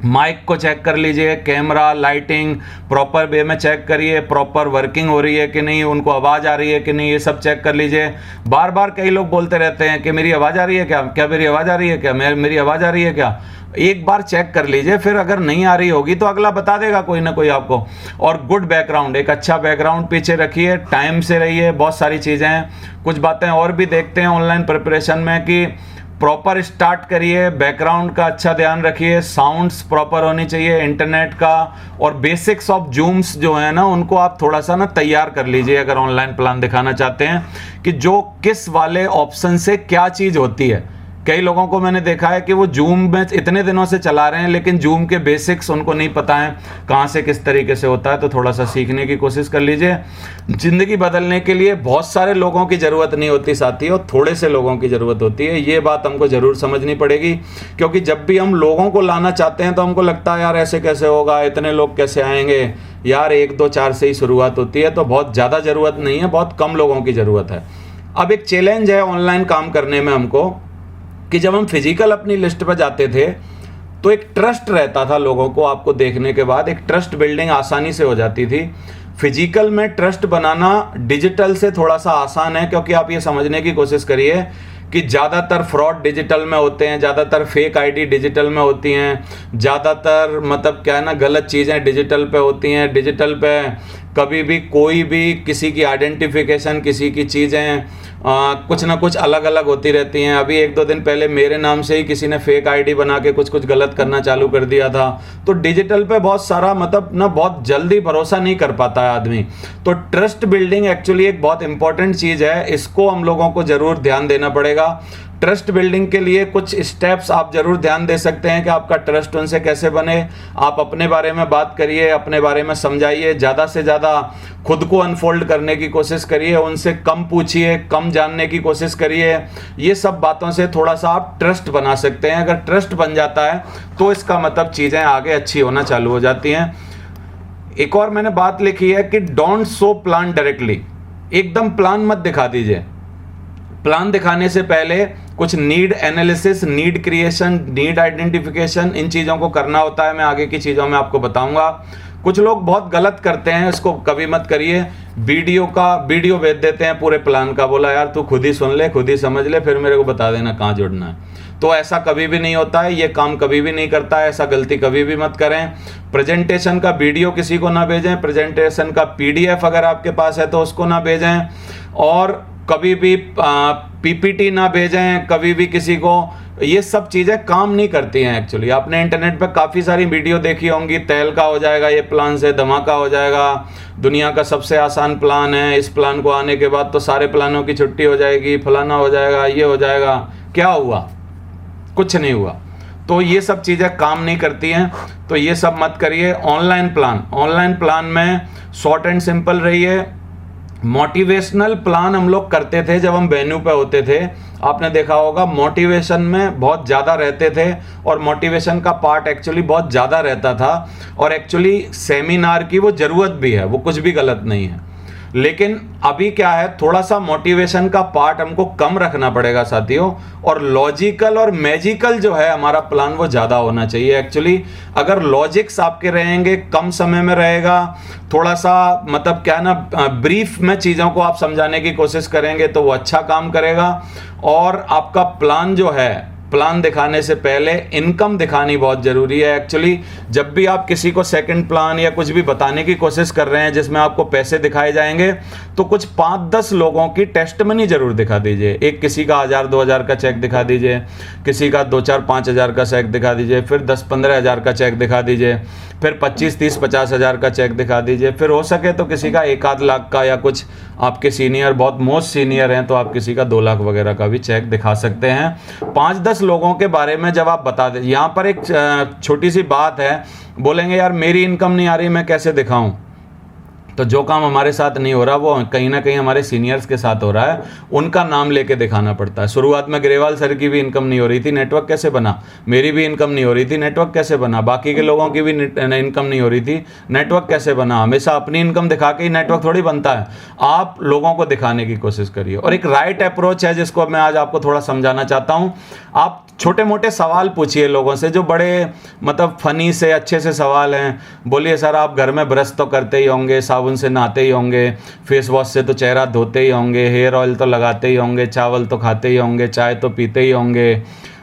माइक को चेक कर लीजिए, कैमरा, लाइटिंग प्रॉपर वे में चेक करिए, प्रॉपर वर्किंग हो रही है कि नहीं, उनको आवाज़ आ रही है कि नहीं, ये सब चेक कर लीजिए। बार बार कई लोग बोलते रहते हैं कि मेरी आवाज़ आ रही है क्या, क्या मेरी आवाज़ आ रही है क्या, मेरी आवाज़ आ रही है क्या। एक बार चेक कर लीजिए, फिर अगर नहीं आ रही होगी तो अगला बता देगा कोई ना कोई आपको। और गुड बैकग्राउंड, एक अच्छा बैकग्राउंड पीछे रखिए, टाइम से रहिए। बहुत सारी चीज़ें हैं, कुछ बातें और भी देखते हैं ऑनलाइन प्रिपरेशन में कि प्रॉपर स्टार्ट करिए, बैकग्राउंड का अच्छा ध्यान रखिए, साउंड्स प्रॉपर होनी चाहिए, इंटरनेट का, और बेसिक्स ऑफ जूम्स जो है ना उनको आप थोड़ा सा ना तैयार कर लीजिए अगर ऑनलाइन प्लान दिखाना चाहते हैं कि जो किस वाले ऑप्शन से क्या चीज़ होती है। कई लोगों को मैंने देखा है कि वो जूम में इतने दिनों से चला रहे हैं लेकिन जूम के बेसिक्स उनको नहीं पता है कहाँ से किस तरीके से होता है। तो थोड़ा सा सीखने की कोशिश कर लीजिए। ज़िंदगी बदलने के लिए बहुत सारे लोगों की ज़रूरत नहीं होती साथियों, थोड़े से लोगों की ज़रूरत होती है। ये बात हमको ज़रूर समझनी पड़ेगी, क्योंकि जब भी हम लोगों को लाना चाहते हैं तो हमको लगता है यार ऐसे कैसे होगा, इतने लोग कैसे आएंगे। यार 1 2 4 से ही शुरुआत होती है, तो बहुत ज़्यादा ज़रूरत नहीं है, बहुत कम लोगों की ज़रूरत है। अब एक चैलेंज है ऑनलाइन काम करने में हमको कि जब हम फिजिकल अपनी लिस्ट पर जाते थे तो एक ट्रस्ट रहता था लोगों को, आपको देखने के बाद एक ट्रस्ट बिल्डिंग आसानी से हो जाती थी। फिजिकल में ट्रस्ट बनाना डिजिटल से थोड़ा सा आसान है, क्योंकि आप ये समझने की कोशिश करिए कि ज़्यादातर फ्रॉड डिजिटल में होते हैं, ज़्यादातर फेक आईडी डिजिटल में होती हैं, ज़्यादातर मतलब क्या है ना गलत चीज़ें डिजिटल पे होती हैं। डिजिटल पे कभी भी कोई भी किसी की आइडेंटिफिकेशन, किसी की चीज़ें कुछ ना कुछ अलग अलग होती रहती हैं। अभी 1 2 दिन पहले मेरे नाम से ही किसी ने फेक आईडी बना के कुछ गलत करना चालू कर दिया था। तो डिजिटल पे बहुत सारा मतलब ना बहुत जल्दी भरोसा नहीं कर पाता है आदमी। तो ट्रस्ट बिल्डिंग एक्चुअली एक बहुत इंपॉर्टेंट चीज़ है, इसको हम लोगों को ज़रूर ध्यान देना पड़ेगा। ट्रस्ट बिल्डिंग के लिए कुछ स्टेप्स आप जरूर ध्यान दे सकते हैं कि आपका ट्रस्ट उनसे कैसे बने। आप अपने बारे में बात करिए, अपने बारे में समझाइए, ज़्यादा से ज़्यादा खुद को अनफोल्ड करने की कोशिश करिए, उनसे कम पूछिए, कम जानने की कोशिश करिए। ये सब बातों से थोड़ा सा आप ट्रस्ट बना सकते हैं। अगर ट्रस्ट बन जाता है तो इसका मतलब चीज़ें आगे अच्छी होना चालू हो जाती हैं। एक और मैंने बात लिखी है कि डोंट शो प्लान डायरेक्टली, एकदम प्लान मत दिखा दीजिए। प्लान दिखाने से पहले कुछ need analysis, need creation, need identification, इन चीज़ों को करना होता है। मैं आगे की चीज़ों में आपको बताऊंगा। कुछ लोग बहुत गलत करते हैं, इसको कभी मत करिए। वीडियो भेज देते हैं पूरे प्लान का, बोला यार तू खुद ही सुन ले, खुद ही समझ ले, फिर मेरे को बता देना कहाँ जुड़ना है। तो ऐसा कभी भी नहीं होता है, ये काम कभी भी नहीं करता है, ऐसा गलती कभी भी मत करें। प्रेजेंटेशन का वीडियो किसी को ना भेजें, प्रेजेंटेशन का PDF अगर आपके पास है तो उसको ना भेजें, और कभी भी PPT ना भेजें कभी भी किसी को। ये सब चीज़ें काम नहीं करती हैं एक्चुअली। आपने इंटरनेट पे काफ़ी सारी वीडियो देखी होंगी, तेल का हो जाएगा ये प्लान से, धमाका हो जाएगा, दुनिया का सबसे आसान प्लान है, इस प्लान को आने के बाद तो सारे प्लानों की छुट्टी हो जाएगी, फलाना हो जाएगा, ये हो जाएगा। क्या हुआ? कुछ नहीं हुआ। तो ये सब चीज़ें काम नहीं करती हैं, तो ये सब मत करिए। ऑनलाइन प्लान में शॉर्ट एंड सिंपल रहिए। मोटिवेशनल प्लान हम लोग करते थे जब हम वेन्यू पे होते थे। आपने देखा होगा मोटिवेशन में बहुत ज़्यादा रहते थे और मोटिवेशन का पार्ट एक्चुअली बहुत ज़्यादा रहता था, और एक्चुअली सेमिनार की वो ज़रूरत भी है, वो कुछ भी गलत नहीं है। लेकिन अभी क्या है, थोड़ा सा मोटिवेशन का पार्ट हमको कम रखना पड़ेगा साथियों, और लॉजिकल और मैजिकल जो है हमारा प्लान वो ज़्यादा होना चाहिए। एक्चुअली अगर लॉजिक्स आपके रहेंगे, कम समय में रहेगा, थोड़ा सा मतलब क्या है ना, ब्रीफ में चीज़ों को आप समझाने की कोशिश करेंगे तो वो अच्छा काम करेगा। और आपका प्लान जो है, प्लान दिखाने से पहले इनकम दिखानी बहुत ज़रूरी है। एक्चुअली जब भी आप किसी को सेकंड प्लान या कुछ भी बताने की कोशिश कर रहे हैं जिसमें आपको पैसे दिखाए जाएंगे, तो कुछ 5-10 लोगों की टेस्ट मनी जरूर दिखा दीजिए। एक किसी का 1000-2000 का चेक दिखा दीजिए, किसी का 2-4-5 हज़ार का चेक दिखा दीजिए, फिर 10-15 हज़ार का चेक दिखा दीजिए, फिर 25-30-50 हज़ार का चेक दिखा दीजिए, फिर हो सके तो किसी का 1-आध लाख का, या कुछ आपके सीनियर बहुत मोस्ट सीनियर हैं तो आप किसी का 2 लाख वगैरह का भी चेक दिखा सकते हैं। 5-10 लोगों के बारे में जब आप बता दें, यहाँ पर एक छोटी सी बात है, बोलेंगे यार मेरी इनकम नहीं आ रही, मैं कैसे दिखाऊं? तो जो काम हमारे साथ नहीं हो रहा वो कहीं ना कहीं हमारे सीनियर्स के साथ हो रहा है, उनका नाम लेके दिखाना पड़ता है। शुरुआत में ग्रेवाल सर की भी इनकम नहीं हो रही थी, नेटवर्क कैसे बना? मेरी भी इनकम नहीं हो रही थी, नेटवर्क कैसे बना? बाकी के लोगों की भी इनकम नहीं हो रही थी, नेटवर्क कैसे बना? हमेशा अपनी इनकम दिखा के ही नेटवर्क थोड़ी बनता है। आप लोगों को दिखाने की कोशिश करिए, और एक राइट अप्रोच है जिसको मैं आज आपको थोड़ा समझाना चाहता हूँ। आप छोटे मोटे सवाल पूछिए लोगों से, जो बड़े मतलब फनी से अच्छे से सवाल हैं। बोलिए सर आप घर में ब्रश तो करते ही होंगे, साबुन से नहाते ही होंगे, फेस वॉश से तो चेहरा धोते ही होंगे, हेयर ऑयल तो लगाते ही होंगे, चावल तो खाते ही होंगे, चाय तो पीते ही होंगे,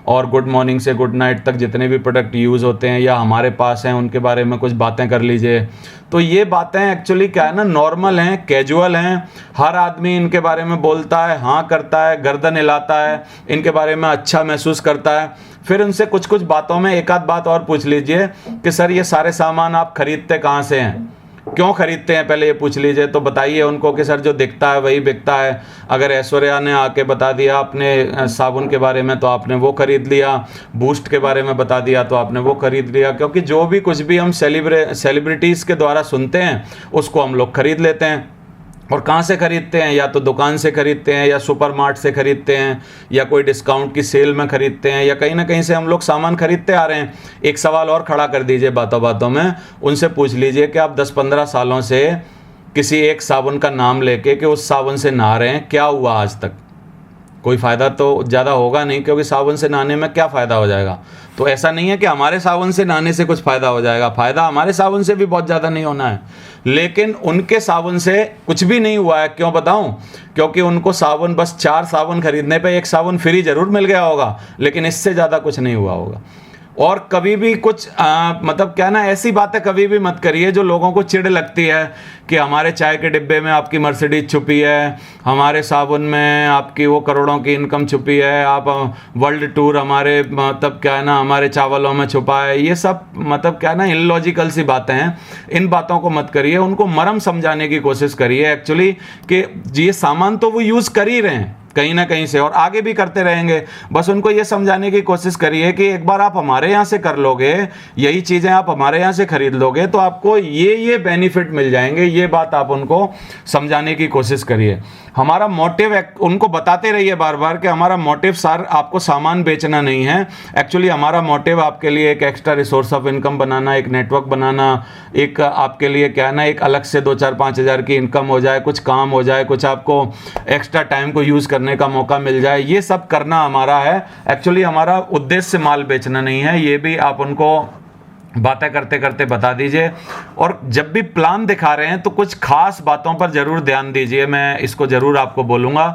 और गुड मॉर्निंग से गुड नाइट तक जितने भी प्रोडक्ट यूज़ होते हैं या हमारे पास हैं उनके बारे में कुछ बातें कर लीजिए। तो ये बातें एक्चुअली क्या है ना, नॉर्मल हैं, कैजुअल हैं, हर आदमी इनके बारे में बोलता है, हाँ करता है, गर्दन हिलाता है, इनके बारे में अच्छा महसूस करता है। फिर उनसे कुछ कुछ बातों में एक आध बात और पूछ लीजिए कि सर ये सारे सामान आप खरीदते कहाँ से हैं, क्यों खरीदते हैं, पहले ये पूछ लीजिए। तो बताइए उनको कि सर जो दिखता है वही बिकता है। अगर ऐश्वर्या ने आके बता दिया अपने साबुन के बारे में तो आपने वो खरीद लिया, बूस्ट के बारे में बता दिया तो आपने वो खरीद लिया, क्योंकि जो भी कुछ भी हम सेलिब्रिटीज़ के द्वारा सुनते हैं उसको हम लोग खरीद लेते हैं। और कहाँ से खरीदते हैं? या तो दुकान से खरीदते हैं, या सुपर मार्ट से खरीदते हैं, या कोई डिस्काउंट की सेल में खरीदते हैं, या कहीं ना कहीं से हम लोग सामान खरीदते आ रहे हैं। एक सवाल और खड़ा कर दीजिए बातों बातों में, उनसे पूछ लीजिए कि आप 10-15 सालों से किसी एक साबुन का नाम लेके कि उस साबुन से नहा रहे हैं, क्या हुआ आज तक? कोई फ़ायदा तो ज़्यादा होगा नहीं, क्योंकि साबुन से नहाने में क्या फ़ायदा हो जाएगा? तो ऐसा नहीं है कि हमारे साबुन से नहाने से कुछ फ़ायदा हो जाएगा, फ़ायदा हमारे साबुन से भी बहुत ज़्यादा नहीं होना है, लेकिन उनके साबुन से कुछ भी नहीं हुआ है। क्यों बताऊं? क्योंकि उनको साबुन, बस 4 साबुन खरीदने पे 1 साबुन फ्री ज़रूर मिल गया होगा, लेकिन इससे ज़्यादा कुछ नहीं हुआ होगा। और कभी भी कुछ मतलब क्या ना, ऐसी बातें कभी भी मत करिए जो लोगों को चिढ़ लगती है कि हमारे चाय के डिब्बे में आपकी मर्सिडीज छुपी है, हमारे साबुन में आपकी वो करोड़ों की इनकम छुपी है, आप वर्ल्ड टूर हमारे मतलब क्या है ना हमारे चावलों में छुपा है। ये सब मतलब क्या है ना इलॉजिकल सी बातें हैं, इन बातों को मत करिए। उनको मरम समझाने की कोशिश करिए एक्चुअली कि ये सामान तो वो यूज़ कर ही रहे हैं कहीं ना कहीं से, और आगे भी करते रहेंगे। बस उनको ये समझाने की कोशिश करिए कि एक बार आप हमारे यहाँ से कर लोगे, यही चीज़ें आप हमारे यहाँ से खरीद लोगे तो आपको ये बेनिफिट मिल जाएंगे। ये बात आप उनको समझाने की कोशिश करिए। हमारा मोटिव, उनको बताते रहिए बार बार कि हमारा मोटिव सर आपको सामान बेचना नहीं है, एक्चुअली हमारा मोटिव आपके लिए एक एक्स्ट्रा रिसोर्स ऑफ इनकम बनाना, एक नेटवर्क बनाना, एक आपके लिए क्या है ना एक अलग से 2-4-5 हज़ार की इनकम हो जाए, कुछ काम हो जाए, कुछ आपको एक्स्ट्रा टाइम को यूज़ करने का मौका मिल जाए, ये सब करना हमारा है। एक्चुअली हमारा उद्देश्य माल बेचना नहीं है, ये भी आप उनको बातें करते करते बता दीजिए। और जब भी प्लान दिखा रहे हैं तो कुछ खास बातों पर ज़रूर ध्यान दीजिए, मैं इसको ज़रूर आपको बोलूँगा।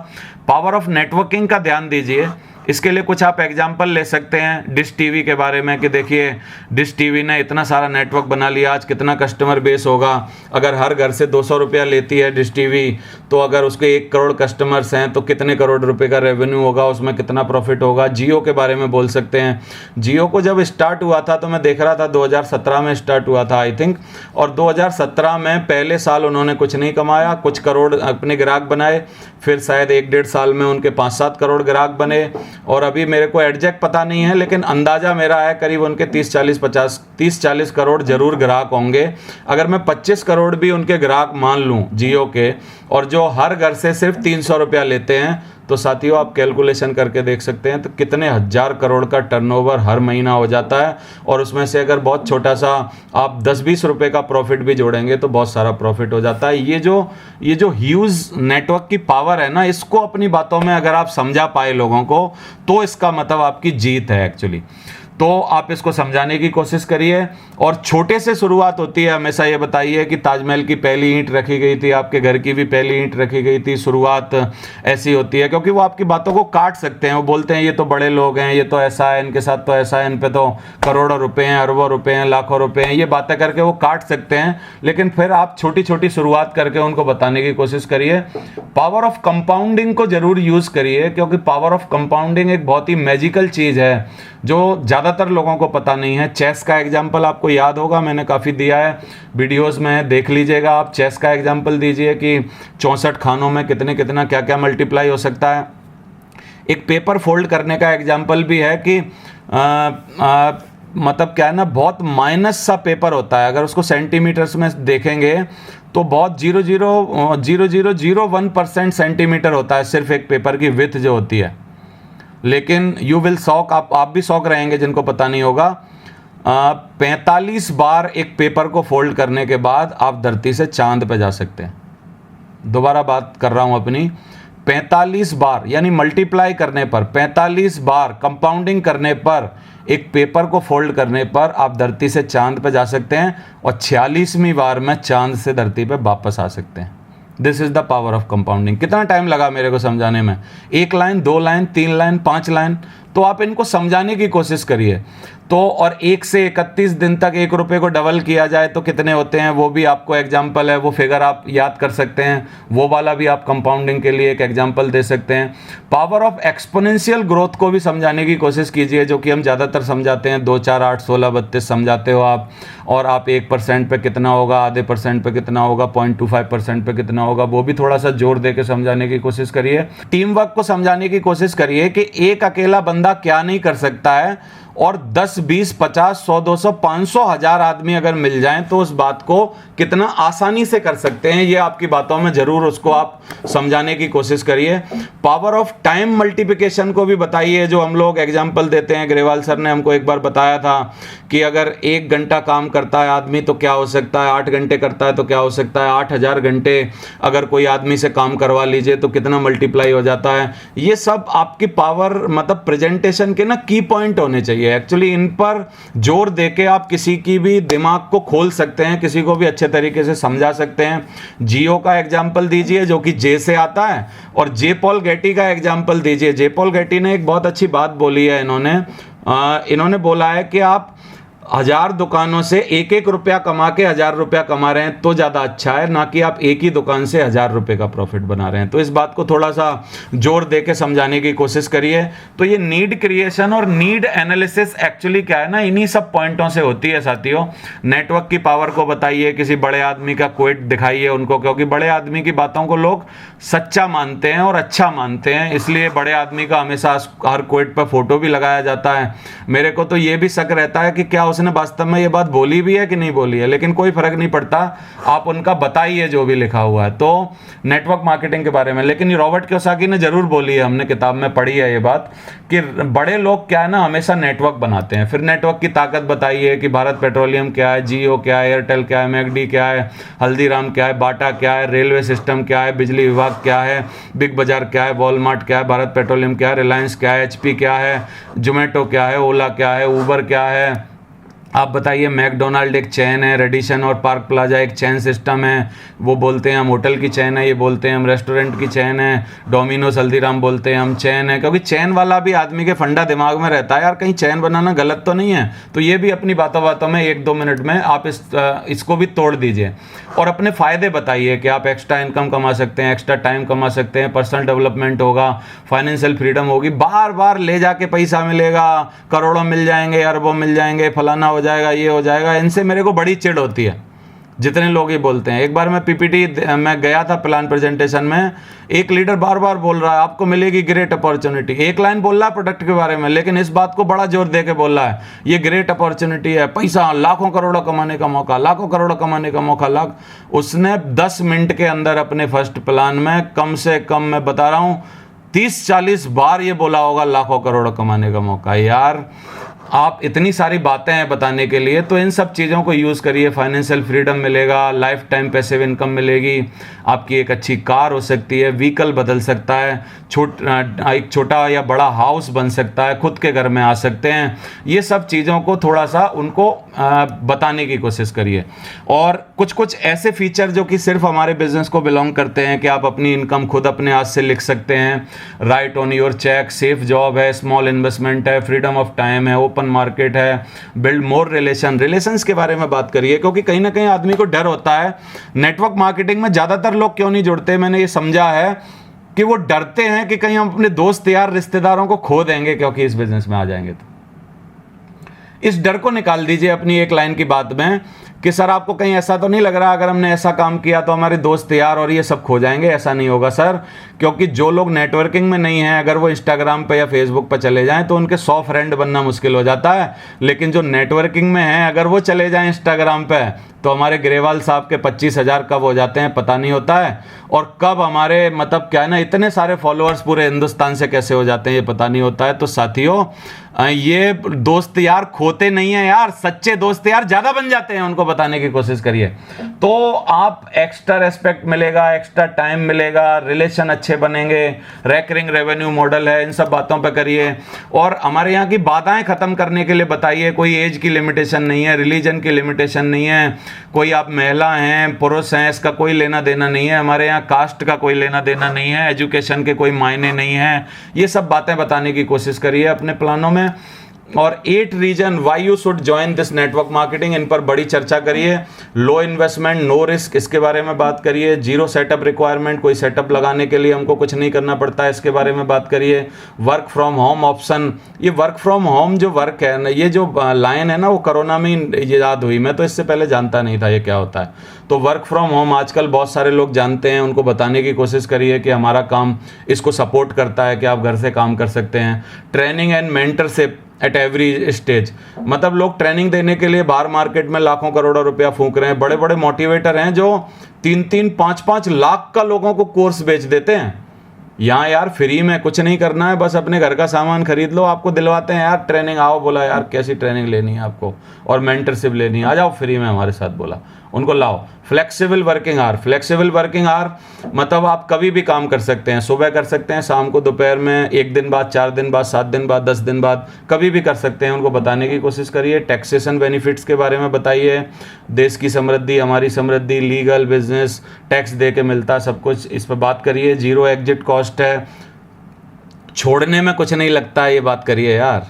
पावर ऑफ नेटवर्किंग का ध्यान दीजिए। इसके लिए कुछ आप एग्जाम्पल ले सकते हैं डिश टीवी के बारे में कि देखिए डिश टीवी ने इतना सारा नेटवर्क बना लिया, आज कितना कस्टमर बेस होगा। अगर हर घर से 200 रुपया लेती है डिश टीवी, तो अगर उसके 1 करोड़ कस्टमर्स हैं तो कितने करोड़ रुपए का रेवेन्यू होगा, उसमें कितना प्रॉफिट होगा। जियो के बारे में बोल सकते हैं। जियो को जब स्टार्ट हुआ था तो मैं देख रहा था 2017 में स्टार्ट हुआ था आई थिंक, और 2017 में पहले साल उन्होंने कुछ नहीं कमाया, कुछ करोड़ अपने ग्राहक बनाए, फिर शायद 1-1.5 साल में उनके 5-7 करोड़ ग्राहक बने, और अभी मेरे को एग्जैक्ट पता नहीं है लेकिन अंदाज़ा मेरा है करीब उनके 30-40 करोड़ जरूर ग्राहक होंगे। अगर मैं 25 करोड़ भी उनके ग्राहक मान लूँ जियो के, और जो हर घर से सिर्फ 300 रुपया लेते हैं, तो साथियों आप कैलकुलेशन करके देख सकते हैं तो कितने हज़ार करोड़ का टर्नओवर हर महीना हो जाता है। और उसमें से अगर बहुत छोटा सा आप 10-20 रुपए का प्रॉफिट भी जोड़ेंगे तो बहुत सारा प्रॉफिट हो जाता है। ये जो ह्यूज नेटवर्क की पावर है ना, इसको अपनी बातों में अगर आप समझा पाए लोगों को, तो इसका मतलब आपकी जीत है एक्चुअली। तो आप इसको समझाने की कोशिश करिए और छोटे से शुरुआत होती है। हमेशा ये बताइए कि ताजमहल की पहली ईंट रखी गई थी, आपके घर की भी पहली ईंट रखी गई थी। शुरुआत ऐसी होती है क्योंकि वो आपकी बातों को काट सकते हैं। वो बोलते हैं ये तो बड़े लोग हैं, ये तो ऐसा है, इनके साथ तो ऐसा है, इन पे तो करोड़ों रुपए हैं, अरबों रुपए हैं, लाखों रुपए हैं, ये बातें करके वो काट सकते हैं। लेकिन फिर आप छोटी छोटी शुरुआत करके उनको बताने की कोशिश करिए। पावर ऑफ कंपाउंडिंग को जरूर यूज करिए, क्योंकि पावर ऑफ कंपाउंडिंग एक बहुत ही मैजिकल चीज है जो ज़्यादातर लोगों को पता नहीं है। चेस का एग्जाम्पल आपको याद होगा, मैंने काफ़ी दिया है वीडियोस में, देख लीजिएगा आप। चेस का एग्जाम्पल दीजिए कि 64 खानों में कितना क्या क्या मल्टीप्लाई हो सकता है। एक पेपर फोल्ड करने का एग्जाम्पल भी है कि मतलब क्या है ना, बहुत माइनस सा पेपर होता है। अगर उसको सेंटीमीटर्स में देखेंगे तो बहुत 0.0001% सेंटीमीटर होता है सिर्फ एक पेपर की विड्थ जो होती है। लेकिन यू विल शॉक, आप भी शॉक रहेंगे जिनको पता नहीं होगा। 45 बार एक पेपर को फोल्ड करने के बाद आप धरती से चांद पे जा सकते हैं। दोबारा बात कर रहा हूं अपनी, 45 बार यानी मल्टीप्लाई करने पर, 45 बार कंपाउंडिंग करने पर, एक पेपर को फोल्ड करने पर आप धरती से चांद पे जा सकते हैं और 46वीं बार में चांद से धरती पे वापस आ सकते हैं। This is the power of compounding. कितना टाइम लगा मेरे को समझाने में? 1 लाइन, 2 लाइन, 3 लाइन, 5 लाइन। तो आप इनको समझाने की कोशिश करिए। तो और 1 से 31 दिन तक 1 रुपये को डबल किया जाए तो कितने होते हैं, वो भी आपको एग्जाम्पल है, वो फिगर आप याद कर सकते हैं। वो वाला भी आप कंपाउंडिंग के लिए एक एग्जाम्पल दे सकते हैं। पावर ऑफ एक्सपोनेंशियल ग्रोथ को भी समझाने की कोशिश कीजिए, जो कि हम ज़्यादातर समझाते हैं। 2, 4, 8, 16, 32 समझाते हो आप। और आप 1% पे कितना होगा, आधे % पे कितना होगा, 0.25% पे कितना होगा, वो भी थोड़ा सा जोर दे के समझाने की कोशिश करिए। टीम वर्क को समझाने की कोशिश करिए कि एक अकेला बंदा क्या नहीं कर सकता है, और 10, 20, 50, 100, 200, 500, 1000 आदमी अगर मिल जाएं तो उस बात को कितना आसानी से कर सकते हैं। ये आपकी बातों में जरूर उसको आप समझाने की कोशिश करिए। पावर ऑफ टाइम मल्टीप्लिकेशन को भी बताइए, जो हम लोग एग्जाम्पल देते हैं। ग्रेवाल सर ने हमको एक बार बताया था कि अगर 1 घंटा काम करता है आदमी तो क्या हो सकता है, 8 घंटे करता है तो क्या हो सकता है, 8000 घंटे अगर कोई आदमी से काम करवा लीजिए तो कितना मल्टीप्लाई हो जाता है। ये सब आपकी पावर मतलब प्रेजेंटेशन के ना की पॉइंट होने चाहिए। एक्चुअली इन पर जोर देके आप किसी की भी दिमाग को खोल सकते हैं, किसी को भी अच्छे तरीके से समझा सकते हैं। जियो का एग्जाम्पल दीजिए जो कि जे से आता है, और जे पॉल गेटी का एग्जाम्पल दीजिए। जे पॉल गेटी ने एक बहुत अच्छी बात बोली है। इन्होंने बोला है कि आप 1000 दुकानों से 1-1 रुपया कमा के 1000 रुपया कमा रहे हैं तो ज़्यादा अच्छा है, ना कि आप एक ही दुकान से 1000 रुपये का प्रॉफिट बना रहे हैं। तो इस बात को थोड़ा सा जोर दे के समझाने की कोशिश करिए। तो ये नीड क्रिएशन और नीड एनालिसिस एक्चुअली क्या है ना, इन्हीं सब पॉइंटों से होती है साथियों। नेटवर्क की पावर को बताइए, किसी बड़े आदमी का क्विट दिखाइए उनको, क्योंकि बड़े आदमी की बातों को लोग सच्चा मानते हैं और अच्छा मानते हैं, इसलिए बड़े आदमी का हमेशा हर क्विट पर फोटो भी लगाया जाता है। मेरे को तो ये भी शक रहता है कि क्या उसने वास्तव में ये बात बोली भी है कि नहीं बोली है, लेकिन कोई फर्क नहीं पड़ता, आप उनका बताइए जो भी लिखा हुआ है। तो नेटवर्क मार्केटिंग के बारे में, लेकिन ये रॉबर्ट कियोसाकी ने जरूर बोली है, हमने किताब में पढ़ी है ये बात, कि बड़े लोग क्या है ना हमेशा नेटवर्क बनाते हैं। फिर नेटवर्क की ताकत बताइए कि भारत पेट्रोलियम क्या है, जियो क्या है, एयरटेल क्या है, मैकडी क्या है, हल्दीराम क्या है, बाटा क्या है, रेलवे सिस्टम क्या है, बिजली विभाग क्या है, बिग बाजार क्या है, वॉलमार्ट क्या है, भारत पेट्रोलियम क्या है, रिलायंस क्या है, HP क्या है, जोमेटो क्या है, ओला क्या है, उबर क्या है, आप बताइए। मैकडोनाल्ड एक चेन है, रेडिसन और पार्क प्लाजा एक चेन सिस्टम है, वो बोलते हैं हम होटल की चेन है, ये बोलते हैं हम रेस्टोरेंट की चेन है। डोमिनोज, हल्दीराम बोलते हैं हम चेन है, क्योंकि चेन वाला भी आदमी के फंडा दिमाग में रहता है, यार कहीं चेन बनाना गलत तो नहीं है। तो ये भी अपनी बातों में 1-2 मिनट में आप इसको भी तोड़ दीजिए और अपने फ़ायदे बताइए कि आप एक्स्ट्रा इनकम कमा सकते हैं, एक्स्ट्रा टाइम कमा सकते हैं, पर्सनल डेवलपमेंट होगा, फाइनेंशियल फ्रीडम होगी, बार बार ले जाके पैसा मिलेगा, करोड़ों मिल जाएंगे, अरबों मिल जाएंगे, फलाना हो जाएगा, ये हो जाएगा। इनसे मेरे को बड़ी चिढ़ होती है जितने लोग ये बोलते हैं। एक बार मैं PPT में गया था प्लान प्रेजेंटेशन में, एक लीडर बार बार बोल रहा है आपको मिलेगी ग्रेट अपॉर्चुनिटी। एक लाइन बोल रहा है प्रोडक्ट के बारे में, लेकिन इस बात को बड़ा जोर दे के बोल रहा है ये ग्रेट अपॉर्चुनिटी है, पैसा लाखों करोड़ों कमाने का मौका, लाखों करोड़ों कमाने का मौका, लाख। उसने 10 मिनट के अंदर अपने फर्स्ट प्लान में कम से कम, मैं बता रहा हूँ, 30-40 बार ये बोला होगा लाखों करोड़ों कमाने का मौका। यार आप इतनी सारी बातें हैं बताने के लिए, तो इन सब चीज़ों को यूज़ करिए। फाइनेंशियल फ्रीडम मिलेगा, लाइफ टाइम पैसिव इनकम मिलेगी, आपकी एक अच्छी कार हो सकती है, व्हीकल बदल सकता है, एक छोटा या बड़ा हाउस बन सकता है, खुद के घर में आ सकते हैं। ये सब चीज़ों को थोड़ा सा उनको बताने की कोशिश करिए। और कुछ कुछ ऐसे फीचर जो कि सिर्फ हमारे बिजनेस को बिलोंग करते हैं कि आप अपनी इनकम खुद अपने हाथ से लिख सकते हैं, write on your cheque, safe job है, स्मॉल इन्वेस्टमेंट है, फ्रीडम ऑफ टाइम है, ओपन मार्केट है, बिल्ड मोर रिलेशंस के बारे में बात करिए। क्योंकि कहीं ना कहीं आदमी को डर होता है। नेटवर्क मार्केटिंग में ज़्यादातर लोग क्यों नहीं जुड़ते, मैंने ये समझा है कि वो डरते हैं कि कहीं हम अपने दोस्त यार रिश्तेदारों को खो देंगे क्योंकि इस बिजनेस में आ जाएंगे। तो इस डर को निकाल दीजिए अपनी एक लाइन की बात में कि सर आपको कहीं ऐसा तो नहीं लग रहा अगर हमने ऐसा काम किया तो हमारे दोस्त यार और ये सब खो जाएंगे। ऐसा नहीं होगा सर, क्योंकि जो लोग नेटवर्किंग में नहीं हैं अगर वो इंस्टाग्राम पे या फेसबुक पे चले जाएं तो उनके 100 फ्रेंड बनना मुश्किल हो जाता है। लेकिन जो नेटवर्किंग में हैं अगर वो चले जाएं इंस्टाग्राम पे तो हमारे ग्रेवाल साहब के 25,000 कब हो जाते हैं पता नहीं होता है, और कब हमारे मतलब क्या है ना इतने सारे फॉलोअर्स पूरे हिंदुस्तान से कैसे हो जाते हैं ये पता नहीं होता है। तो साथियों ये दोस्त यार खोते नहीं है यार, सच्चे दोस्त यार ज़्यादा बन जाते हैं, उनको बताने की कोशिश करिए। तो आप एक्स्ट्रा रेस्पेक्ट मिलेगा, एक्स्ट्रा टाइम मिलेगा, रिलेशन अच्छे बनेंगे, रेकरिंग रेवेन्यू मॉडल है, इन सब बातों पे करिए। और हमारे यहाँ की बाधाएं खत्म करने के लिए बताइए, कोई एज की लिमिटेशन नहीं है, रिलीजन की लिमिटेशन नहीं है, कोई आप महिला हैं पुरुष हैं इसका कोई लेना देना नहीं है, हमारे यहाँ कास्ट का कोई लेना देना नहीं है, एजुकेशन के कोई मायने नहीं है। ये सब बातें बताने की कोशिश करिए अपने प्लानों में। और 8 reason why you should join this network marketing, इन पर बड़ी चर्चा करिए। लो इन्वेस्टमेंट नो रिस्क, इसके बारे में बात करिए। जीरो सेटअप रिक्वायरमेंट, कोई सेटअप लगाने के लिए हमको कुछ नहीं करना पड़ता है, इसके बारे में बात करिए। वर्क फ्रॉम होम ऑप्शन, ये वर्क फ्रॉम होम जो वर्क है ना, ये जो लाइन है ना वो कोरोना में ही याद हुई, मैं तो इससे पहले जानता नहीं था ये क्या होता है। तो वर्क फ्रॉम होम आजकल बहुत सारे लोग जानते हैं, उनको बताने की कोशिश करिए कि हमारा काम इसको सपोर्ट करता है कि आप घर से काम कर सकते हैं। Training and mentorship at every stage, मतलब लोग ट्रेनिंग देने के लिए बाहर मार्केट में लाखों करोड़ों रुपया फूंक रहे हैं। बड़े बड़े मोटिवेटर हैं जो 3-3, 5-5 लाख का लोगों को कोर्स बेच देते हैं। यहाँ यार फ्री में कुछ नहीं करना है, बस अपने घर का सामान खरीद लो, आपको दिलवाते हैं यार ट्रेनिंग, आओ, बोला यार कैसी ट्रेनिंग लेनी है आपको और मेंटरशिप लेनी है, आ जाओ फ्री में हमारे साथ, बोला उनको लाओ। Flexible working hour, flexible working hour मतलब आप कभी भी काम कर सकते हैं, सुबह कर सकते हैं, शाम को, दोपहर में, 1 दिन बाद, 4 दिन बाद, 7 दिन बाद, 10 दिन बाद, कभी भी कर सकते हैं, उनको बताने की कोशिश करिए। टैक्सेशन बेनिफिट्स के बारे में बताइए, देश की समृद्धि, हमारी समृद्धि, लीगल बिजनेस, टैक्स दे के मिलता है सब कुछ, इस पर बात करिए। जीरो एग्जिट कॉस्ट है, छोड़ने में कुछ नहीं लगता है, ये बात करिए यार।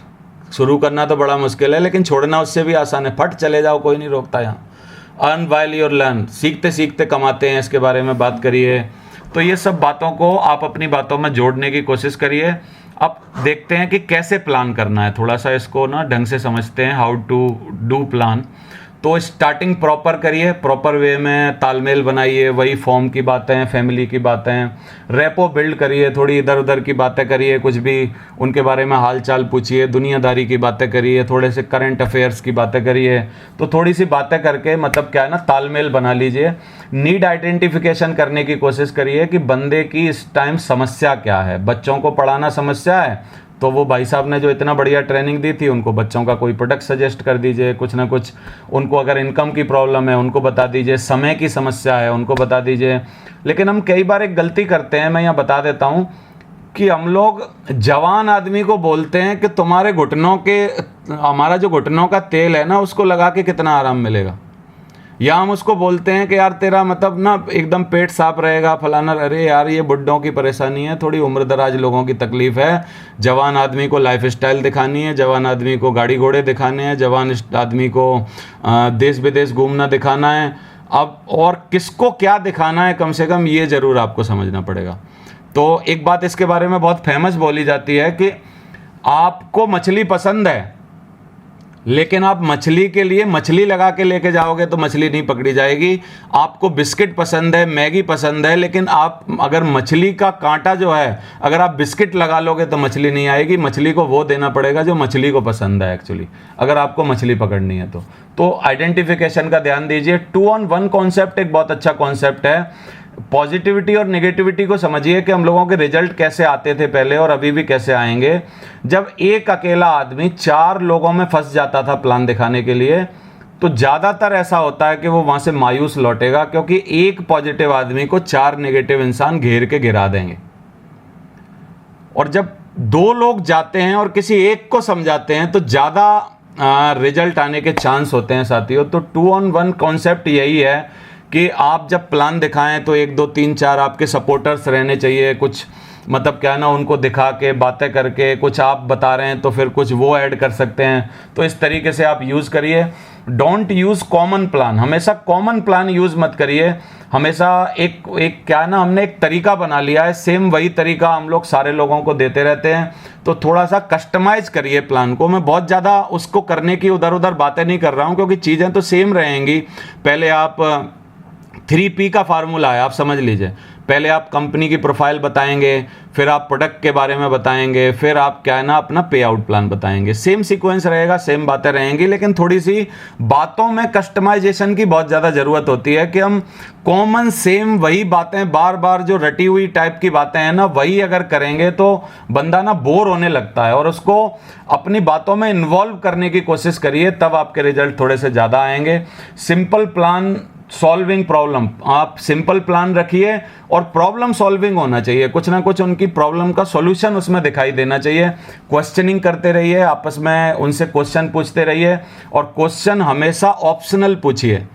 शुरू करना तो बड़ा मुश्किल है लेकिन छोड़ना उससे भी आसान है, फट चले जाओ, कोई नहीं रोकता यहाँ। अर्न वाइल योर लर्न, सीखते सीखते कमाते हैं, इसके बारे में बात करिए। तो ये सब बातों को आप अपनी बातों में जोड़ने की कोशिश करिए। अब देखते हैं कि कैसे प्लान करना है, थोड़ा सा इसको ना ढंग से समझते हैं, हाउ टू डू प्लान। तो स्टार्टिंग प्रॉपर करिए, प्रॉपर वे में तालमेल बनाइए, वही फॉर्म की बातें, फैमिली की बातें, रेपो बिल्ड करिए, थोड़ी इधर उधर की बातें करिए, कुछ भी उनके बारे में हाल चाल पूछिए, दुनियादारी की बातें करिए, थोड़े से करंट अफेयर्स की बातें करिए। तो थोड़ी सी बातें करके मतलब क्या है ना, तालमेल बना लीजिए। नीड आइडेंटिफिकेशन करने की कोशिश करिए कि बंदे की इस टाइम समस्या क्या है। बच्चों को पढ़ाना समस्या है तो वो भाई साहब ने जो इतना बढ़िया ट्रेनिंग दी थी, उनको बच्चों का कोई प्रोडक्ट सजेस्ट कर दीजिए, कुछ ना कुछ। उनको अगर इनकम की प्रॉब्लम है उनको बता दीजिए, समय की समस्या है उनको बता दीजिए। लेकिन हम कई बार एक गलती करते हैं, मैं यहाँ बता देता हूँ, कि हम लोग जवान आदमी को बोलते हैं कि तुम्हारे घुटनों के, हमारा जो घुटनों का तेल है ना उसको लगा के कितना आराम मिलेगा, या हम उसको बोलते हैं कि यार तेरा मतलब ना एकदम पेट साफ रहेगा फलाना। अरे यार ये बुड्ढों की परेशानी है, थोड़ी उम्र दराज लोगों की तकलीफ है। जवान आदमी को लाइफ स्टाइल दिखानी है, जवान आदमी को गाड़ी घोड़े दिखाने हैं, जवान आदमी को देश विदेश घूमना दिखाना है। अब और किसको क्या दिखाना है कम से कम ये ज़रूर आपको समझना पड़ेगा। तो एक बात इसके बारे में बहुत फेमस बोली जाती है कि आपको मछली पसंद है लेकिन आप मछली के लिए मछली लगा के लेके जाओगे तो मछली नहीं पकड़ी जाएगी। आपको बिस्किट पसंद है, मैगी पसंद है, लेकिन आप अगर मछली का कांटा जो है अगर आप बिस्किट लगा लोगे तो मछली नहीं आएगी। मछली को वो देना पड़ेगा जो मछली को पसंद है एक्चुअली, अगर आपको मछली पकड़नी है तो आइडेंटिफिकेशन का ध्यान दीजिए। 2 on 1 कॉन्सेप्ट एक बहुत अच्छा कॉन्सेप्ट है। पॉजिटिविटी और नेगेटिविटी को समझिए कि हम लोगों के रिजल्ट कैसे आते थे पहले और अभी भी कैसे आएंगे। जब एक अकेला आदमी 4 लोगों में फंस जाता था प्लान दिखाने के लिए, तो ज़्यादातर ऐसा होता है कि वो वहाँ से मायूस लौटेगा, क्योंकि एक पॉजिटिव आदमी को 4 नेगेटिव इंसान घेर के गिरा देंगे। और जब 2 लोग जाते हैं और किसी एक को समझाते हैं तो ज़्यादा रिजल्ट आने के चांस होते हैं साथियों। तो 2 on 1 कॉन्सेप्ट यही है कि आप जब प्लान दिखाएं तो 1 2 3 4 आपके सपोर्टर्स रहने चाहिए। कुछ मतलब क्या है ना, उनको दिखा के बातें करके, कुछ आप बता रहे हैं तो फिर कुछ वो ऐड कर सकते हैं। तो इस तरीके से आप यूज़ करिए। डोंट यूज़ कॉमन प्लान, हमेशा कॉमन प्लान यूज़ मत करिए। हमेशा एक क्या है ना, हमने एक तरीका बना लिया है, सेम वही तरीका हम लोग सारे लोगों को देते रहते हैं। तो थोड़ा सा कस्टमाइज करिए प्लान को। मैं बहुत ज़्यादा उसको करने की उधर उधर बातें नहीं कर रहा हूँ, क्योंकि चीज़ें तो सेम रहेंगी। पहले आप 3P का फार्मूला है, आप समझ लीजिए। पहले आप कंपनी की प्रोफाइल बताएंगे, फिर आप प्रोडक्ट के बारे में बताएंगे, फिर आप क्या है ना अपना पे आउट प्लान बताएंगे। सेम सीक्वेंस रहेगा, सेम बातें रहेंगी, लेकिन थोड़ी सी बातों में कस्टमाइजेशन की बहुत ज़्यादा ज़रूरत होती है कि हम कॉमन सेम वही बातें बार बार जो रटी हुई टाइप की बातें हैं ना, वही अगर करेंगे तो बंदा ना बोर होने लगता है। और उसको अपनी बातों में इन्वॉल्व करने की कोशिश करिए, तब आपके रिजल्ट थोड़े से ज़्यादा आएंगे। सिंपल प्लान सॉल्विंग प्रॉब्लम, आप सिंपल प्लान रखिए और प्रॉब्लम सॉल्विंग होना चाहिए। कुछ ना कुछ उनकी प्रॉब्लम का सॉल्यूशन उसमें दिखाई देना चाहिए। क्वेश्चनिंग करते रहिए, आपस में उनसे क्वेश्चन पूछते रहिए, और क्वेश्चन हमेशा ऑप्शनल पूछिए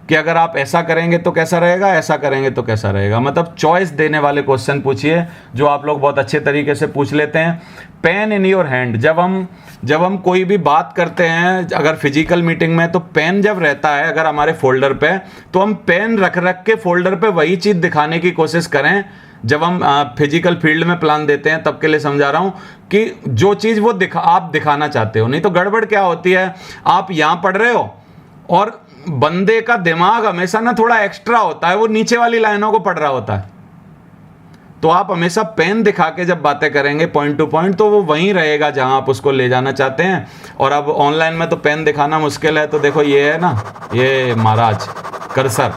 कि अगर आप ऐसा करेंगे तो कैसा रहेगा, ऐसा करेंगे तो कैसा रहेगा। मतलब चॉइस देने वाले क्वेश्चन पूछिए, जो आप लोग बहुत अच्छे तरीके से पूछ लेते हैं। पेन इन योर हैंड, जब हम कोई भी बात करते हैं, अगर फिजिकल मीटिंग में, तो पेन जब रहता है अगर हमारे फोल्डर पे, तो हम पेन रख के फोल्डर पे वही चीज़ दिखाने की कोशिश करें। जब हम फिजिकल फील्ड में प्लान देते हैं, तब के लिए समझा रहा हूँ कि जो चीज़ वो आप दिखाना चाहते हो। नहीं तो गड़बड़ क्या होती है, आप यहाँ पढ़ रहे हो और बंदे का दिमाग हमेशा ना थोड़ा एक्स्ट्रा होता है, वो नीचे वाली लाइनों को पढ़ रहा होता है। तो आप हमेशा पेन दिखा के जब बातें करेंगे पॉइंट टू पॉइंट, तो वो वहीं रहेगा जहां आप उसको ले जाना चाहते हैं। और अब ऑनलाइन में तो पेन दिखाना मुश्किल है, तो देखो ये है ना, ये महाराज कर्सर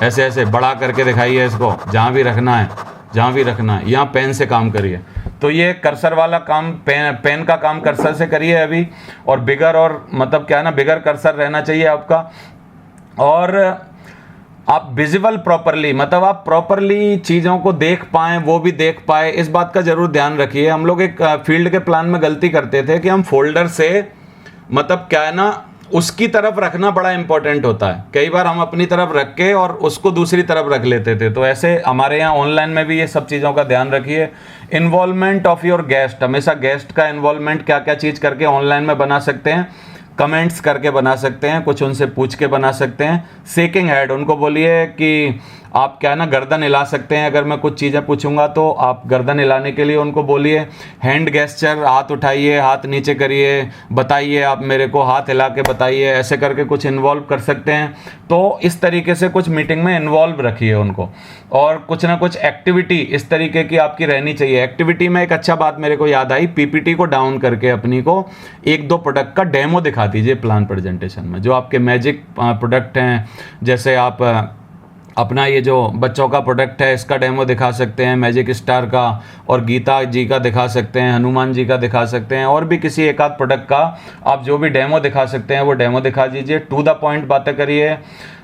ऐसे ऐसे बड़ा करके दिखाइए इसको, जहां भी रखना है, जहां भी रखना है, यहाँ पेन से काम करिए। तो ये कर्सर वाला काम, पेन का काम कर्सर से करिए अभी। और बिगर, और मतलब क्या है ना, बिगर कर्सर रहना चाहिए आपका। और आप विजिबल प्रॉपरली, मतलब आप प्रॉपरली चीज़ों को देख पाएँ, वो भी देख पाए, इस बात का ज़रूर ध्यान रखिए। हम लोग एक फील्ड के प्लान में गलती करते थे कि हम फोल्डर से, मतलब क्या है ना, उसकी तरफ रखना बड़ा इंपॉर्टेंट होता है। कई बार हम अपनी तरफ रख के और उसको दूसरी तरफ रख लेते थे। तो ऐसे हमारे यहाँ ऑनलाइन में भी ये सब चीज़ों का ध्यान रखिए। इन्वॉल्वमेंट ऑफ योर गेस्ट, हमेशा गेस्ट का इन्वॉल्वमेंट क्या क्या चीज़ करके ऑनलाइन में बना सकते हैं, कमेंट्स करके बना सकते हैं, कुछ उनसे पूछ के बना सकते हैं। शेकिंग हेड, उनको बोलिए कि आप क्या है ना गर्दन हिला सकते हैं, अगर मैं कुछ चीज़ें पूछूंगा तो आप गर्दन हिलाने के लिए उनको बोलिए। हैंड गेस्चर, हाथ उठाइए, हाथ नीचे करिए, बताइए आप मेरे को, हाथ हिला के बताइए, ऐसे करके कुछ इन्वॉल्व कर सकते हैं। तो इस तरीके से कुछ मीटिंग में इन्वॉल्व रखिए उनको। और कुछ ना कुछ एक्टिविटी इस तरीके की आपकी रहनी चाहिए। एक्टिविटी में एक अच्छा बात मेरे को याद आई, पीपीटी को डाउन करके अपनी को 1-2 प्रोडक्ट का डेमो दिखा दीजिए प्लान प्रेजेंटेशन में, जो आपके मैजिक प्रोडक्ट हैं। जैसे आप अपना ये जो बच्चों का प्रोडक्ट है, इसका डेमो दिखा सकते हैं, मैजिक स्टार का, और गीता जी का दिखा सकते हैं, हनुमान जी का दिखा सकते हैं, और भी किसी एक आध प्रोडक्ट का आप जो भी डेमो दिखा सकते हैं वो डेमो दिखा दीजिए। टू द पॉइंट बातें करिए।